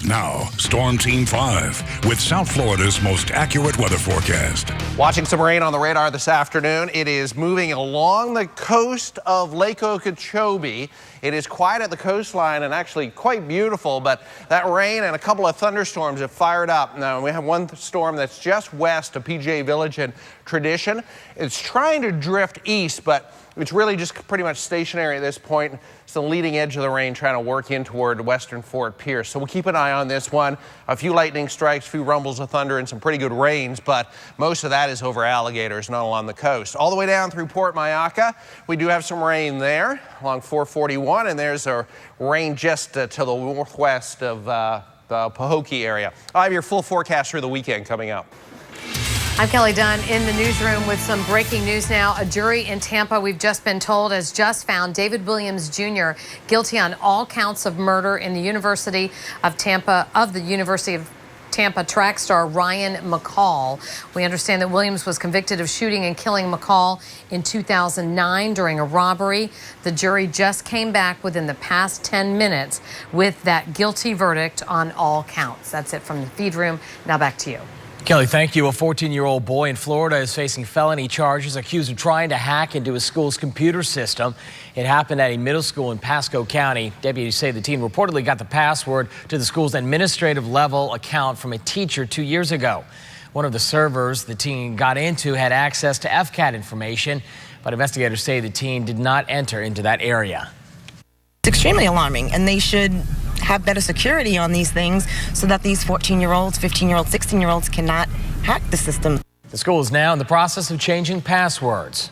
Now, Storm Team 5 with South Florida's most accurate weather forecast. Watching some rain on the radar this afternoon. It is moving along the coast of Lake Okeechobee. It is quiet at the coastline and actually quite beautiful, but that rain and a couple of thunderstorms have fired up. Now, we have one storm that's just west of PGA Village and Tradition. It's trying to drift east, but It's really just pretty much stationary at this point. It's the leading edge of the rain trying to work in toward western Fort Pierce. So we'll keep an eye on this one. A few lightning strikes, a few rumbles of thunder, and some pretty good rains, but most of that is over Alligators, not along the coast. All the way down through Port Mayaca, we do have some rain there along 441, and there's a rain just to the northwest of the Pahokee area. I have your full forecast for the weekend coming up. I'm Kelly Dunn in the newsroom with some breaking news now. A jury in Tampa, we've just been told, has just found David Williams Jr. guilty on all counts of murder in the University of Tampa track star Ryan McCall. We understand that Williams was convicted of shooting and killing McCall in 2009 during a robbery. The jury just came back within the past 10 minutes with that guilty verdict on all counts. That's it from the feed room. Now back to you. Kelly, thank you. A 14-year-old boy in Florida is facing felony charges accused of trying to hack into his school's computer system. It happened at a middle school in Pasco County. Deputies say the teen reportedly got the password to the school's administrative level account from a teacher 2 years ago. One of the servers the teen got into had access to FCAT information, but investigators say the teen did not enter into that area. It's extremely alarming, and they should have better security on these things so that these 14-year-olds, 15-year-olds, 16-year-olds cannot hack the system. The school is now in the process of changing passwords.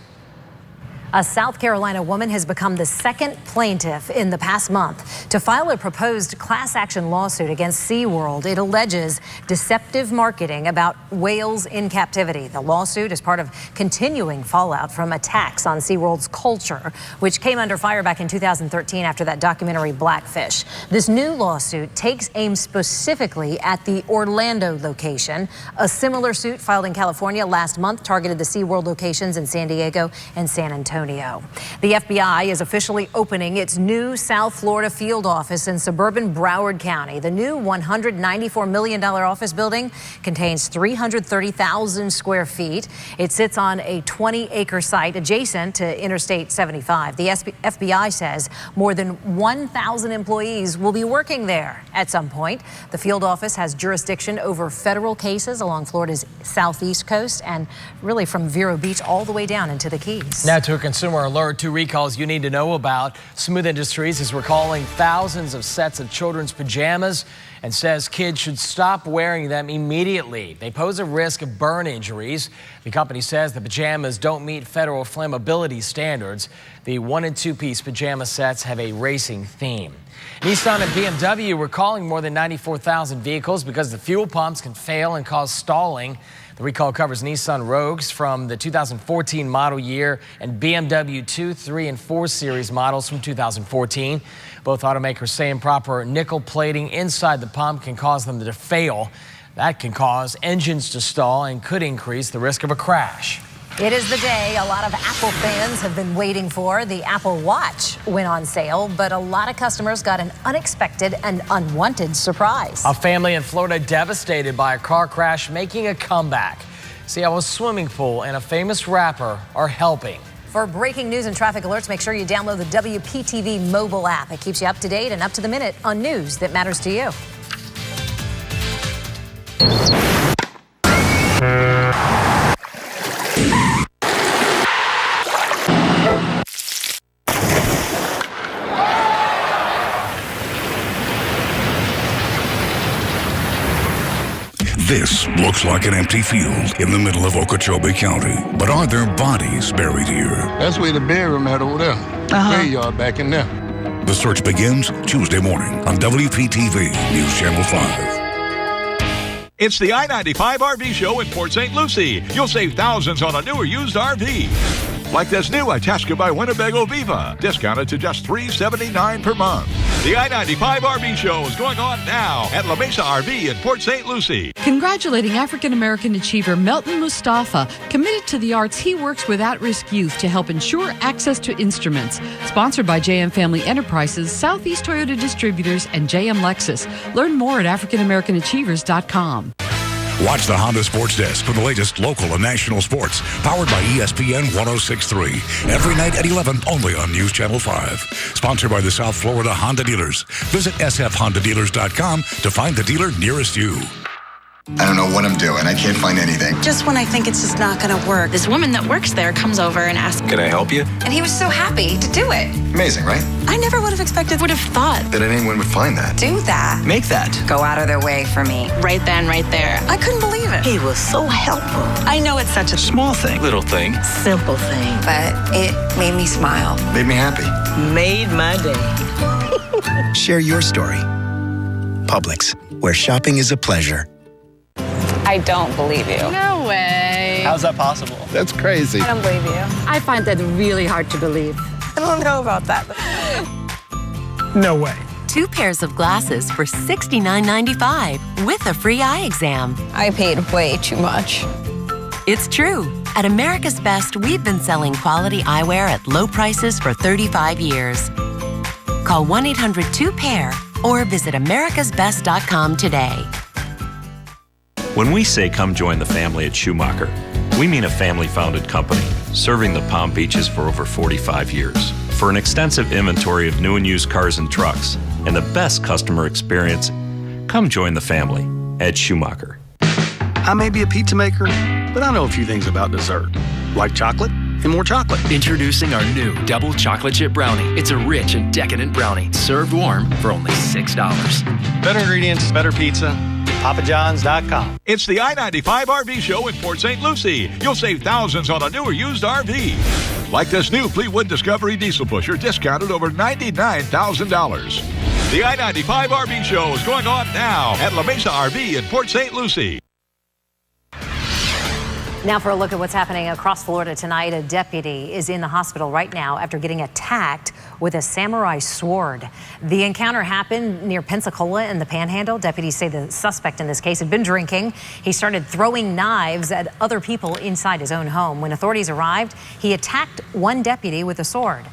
A South Carolina woman has become the second plaintiff in the past month to file a proposed class action lawsuit against SeaWorld. It alleges deceptive marketing about whales in captivity. The lawsuit is part of continuing fallout from attacks on SeaWorld's culture, which came under fire back in 2013 after that documentary Blackfish. This new lawsuit takes aim specifically at the Orlando location. A similar suit filed in California last month targeted the SeaWorld locations in San Diego and San Antonio. The FBI is officially opening its new South Florida field office in suburban Broward County. The new $194 million office building contains 330,000 square feet. It sits on a 20-acre site adjacent to Interstate 75. The FBI says more than 1,000 employees will be working there at some point. The field office has jurisdiction over federal cases along Florida's southeast coast and really from Vero Beach all the way down into the Keys. Now to a consumer alert, 2 recalls you need to know about. Smooth Industries is recalling thousands of sets of children's pajamas and says kids should stop wearing them immediately. They pose a risk of burn injuries. The company says the pajamas don't meet federal flammability standards. The 1- and 2-piece pajama sets have a racing theme. Nissan and BMW recalling more than 94,000 vehicles because the fuel pumps can fail and cause stalling. The recall covers Nissan Rogues from the 2014 model year and BMW 2, 3, and 4 series models from 2014. Both automakers say improper nickel plating inside the pump can cause them to fail. That can cause engines to stall and could increase the risk of a crash. It is the day a lot of Apple fans have been waiting for. The Apple Watch went on sale, but a lot of customers got an unexpected and unwanted surprise. A family in Florida devastated by a car crash making a comeback. See how a swimming pool and a famous rapper are helping. For breaking news and traffic alerts, make sure you download the WPTV mobile app. It keeps you up to date and up to the minute on news that matters to you. This looks like an empty field in the middle of Okeechobee County. But are there bodies buried here? That's where the burial at over there. Graveyard back in there. The search begins Tuesday morning on WPTV News Channel 5. It's the I-95 RV show in Port St. Lucie. You'll save thousands on a new or used RV. Like this new Itasca by Winnebago Viva, discounted to just $379 per month. The I-95 RV show is going on now at La Mesa RV in Port St. Lucie. Congratulating African-American achiever Melton Mustafa. Committed to the arts, he works with at-risk youth to help ensure access to instruments. Sponsored by JM Family Enterprises, Southeast Toyota Distributors, and JM Lexus. Learn more at AfricanAmericanAchievers.com. Watch the Honda Sports Desk for the latest local and national sports, powered by ESPN 106.3. Every night at 11, only on News Channel 5. Sponsored by the South Florida Honda Dealers. Visit sfhondadealers.com to find the dealer nearest you. I don't know what I'm doing. I can't find anything. Just when I think it's just not going to work, this woman that works there comes over and asks, Can I help you? and he was so happy to do it. Amazing, right? I never would have expected, would have thought. That anyone would find that. Do that. Make that. Go out of their way for me. Right then, right there. I couldn't believe it. He was so helpful. I know it's such a Small thing. Little thing. Simple thing. but it made me smile. Made me happy. Made my day. Share your story. Publix, where shopping is a pleasure. I don't believe you. No way. How's that possible? That's crazy. I don't believe you. I find that really hard to believe. I don't know about that. No way. 2 pairs of glasses for $69.95 with a free eye exam. I paid way too much. It's true. At America's Best, we've been selling quality eyewear at low prices for 35 years. Call 1-800-2-PAIR or visit americasbest.com today. When we say come join the family at Schumacher, we mean a family-founded company serving the Palm Beaches for over 45 years. For an extensive inventory of new and used cars and trucks and the best customer experience, come join the family at Schumacher. I may be a pizza maker, but I know a few things about dessert, like chocolate and more chocolate. Introducing our new double chocolate chip brownie. It's a rich and decadent brownie, served warm for only $6. Better ingredients, better pizza. PapaJohns.com. It's the I-95 RV show in Port St. Lucie. You'll save thousands on a new or used RV. Like this new Fleetwood Discovery diesel pusher, discounted over $99,000. The I-95 RV show is going on now at La Mesa RV in Port St. Lucie. Now for a look at what's happening across Florida tonight. A deputy is in the hospital right now after getting attacked with a samurai sword. The encounter happened near Pensacola in the Panhandle. Deputies say the suspect in this case had been drinking. He started throwing knives at other people inside his own home. When authorities arrived, he attacked one deputy with a sword.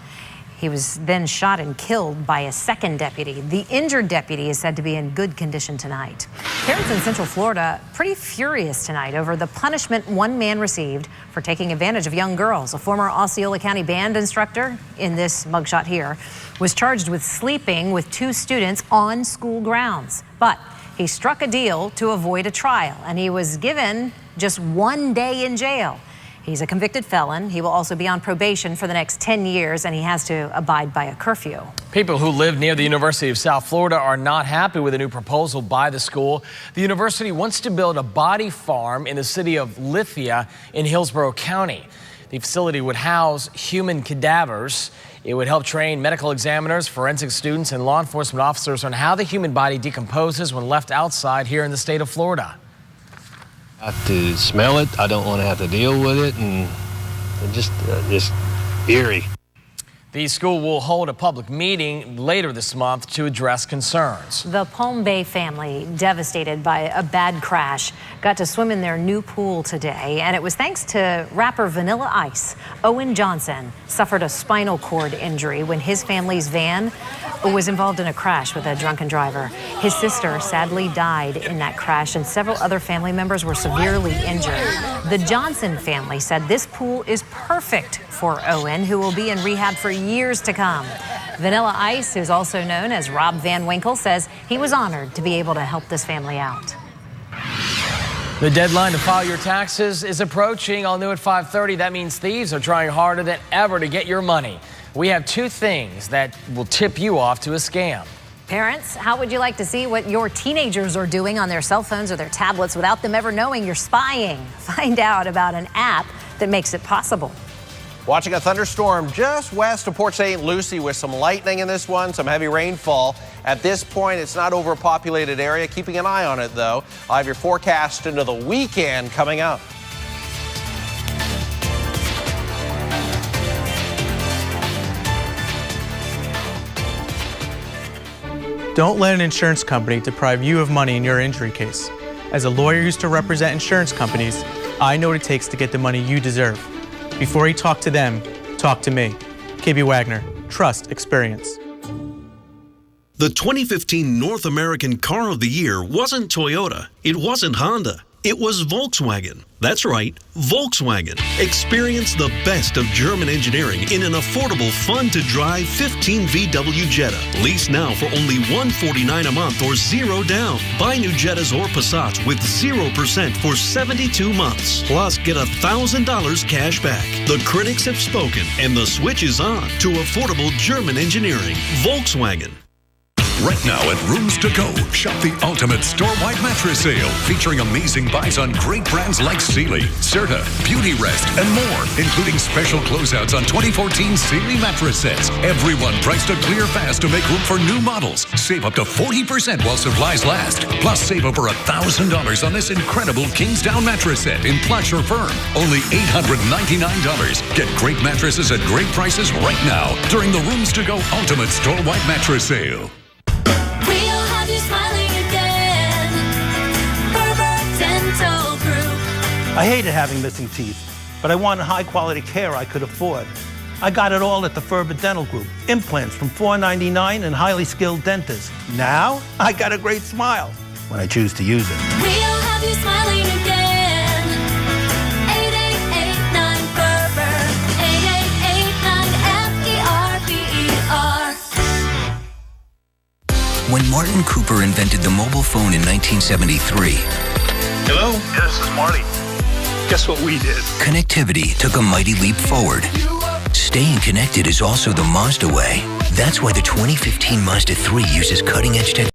He was then shot and killed by a second deputy. The injured deputy is said to be in good condition tonight. Parents in Central Florida pretty furious tonight over the punishment one man received for taking advantage of young girls. A former Osceola County band instructor, in this mugshot here, was charged with sleeping with 2 students on school grounds. But he struck a deal to avoid a trial, and he was given just 1 day in jail. He's a convicted felon. He will also be on probation for the next 10 years, and he has to abide by a curfew. People who live near the University of South Florida are not happy with a new proposal by the school. The university wants to build a body farm in the city of Lithia in Hillsborough County. The facility would house human cadavers. It would help train medical examiners, forensic students, and law enforcement officers on how the human body decomposes when left outside here in the state of Florida. I have to smell it. I don't want to have to deal with it, and just eerie. The school will hold a public meeting later this month to address concerns. The Palm Bay family, devastated by a bad crash, got to swim in their new pool today, and it was thanks to rapper Vanilla Ice. Owen Johnson suffered a spinal cord injury when his family's van was involved in a crash with a drunken driver. His sister sadly died in that crash, and several other family members were severely injured. The Johnson family said this pool is perfect for Owen, who will be in rehab for years to come. Vanilla Ice, who's also known as Rob Van Winkle, says he was honored to be able to help this family out. The deadline to file your taxes is approaching. All new at 5:30. That means thieves are trying harder than ever to get your money. We have 2 things that will tip you off to a scam. Parents, how would you like to see what your teenagers are doing on their cell phones or their tablets without them ever knowing you're spying? Find out about an app that makes it possible. Watching a thunderstorm just west of Port St. Lucie with some lightning in this one, some heavy rainfall. At this point, it's not overpopulated area. Keeping an eye on it, though. I'll have your forecast into the weekend coming up. Don't let an insurance company deprive you of money in your injury case. As a lawyer used to represent insurance companies, I know what it takes to get the money you deserve. Before you talk to them, talk to me. KB Wagner, trust experience. The 2015 North American Car of the Year wasn't Toyota, it wasn't Honda, It was Volkswagen. That's right, Volkswagen. Experience the best of German engineering in an affordable, fun-to-drive 15 VW Jetta. Lease now for only $149 a month or zero down. Buy new Jettas or Passats with 0% for 72 months. Plus, get $1,000 cash back. The critics have spoken, and the switch is on to affordable German engineering. Volkswagen. Right now at Rooms to Go, shop the ultimate store-wide mattress sale, featuring amazing buys on great brands like Sealy, Serta, Beauty Rest, and more, including special closeouts on 2014 Sealy mattress sets. Everyone priced to clear fast to make room for new models. Save up to 40% while supplies last. Plus, save over $1,000 on this incredible Kingsdown mattress set in plush or firm. Only $899. Get great mattresses at great prices right now during the Rooms to Go Ultimate Store-wide Mattress Sale. I hated having missing teeth, but I wanted high-quality care I could afford. I got it all at the Ferber Dental Group. Implants from $4.99 and highly skilled dentists. Now, I got a great smile when I choose to use it. We'll have you smiling again. 8889-FERBER. 8889-FERBER. When Martin Cooper invented the mobile phone in 1973... Hello? Yeah, this is Marty. Guess what we did? Connectivity took a mighty leap forward. Staying connected is also the Mazda way. That's why the 2015 Mazda 3 uses cutting-edge technology.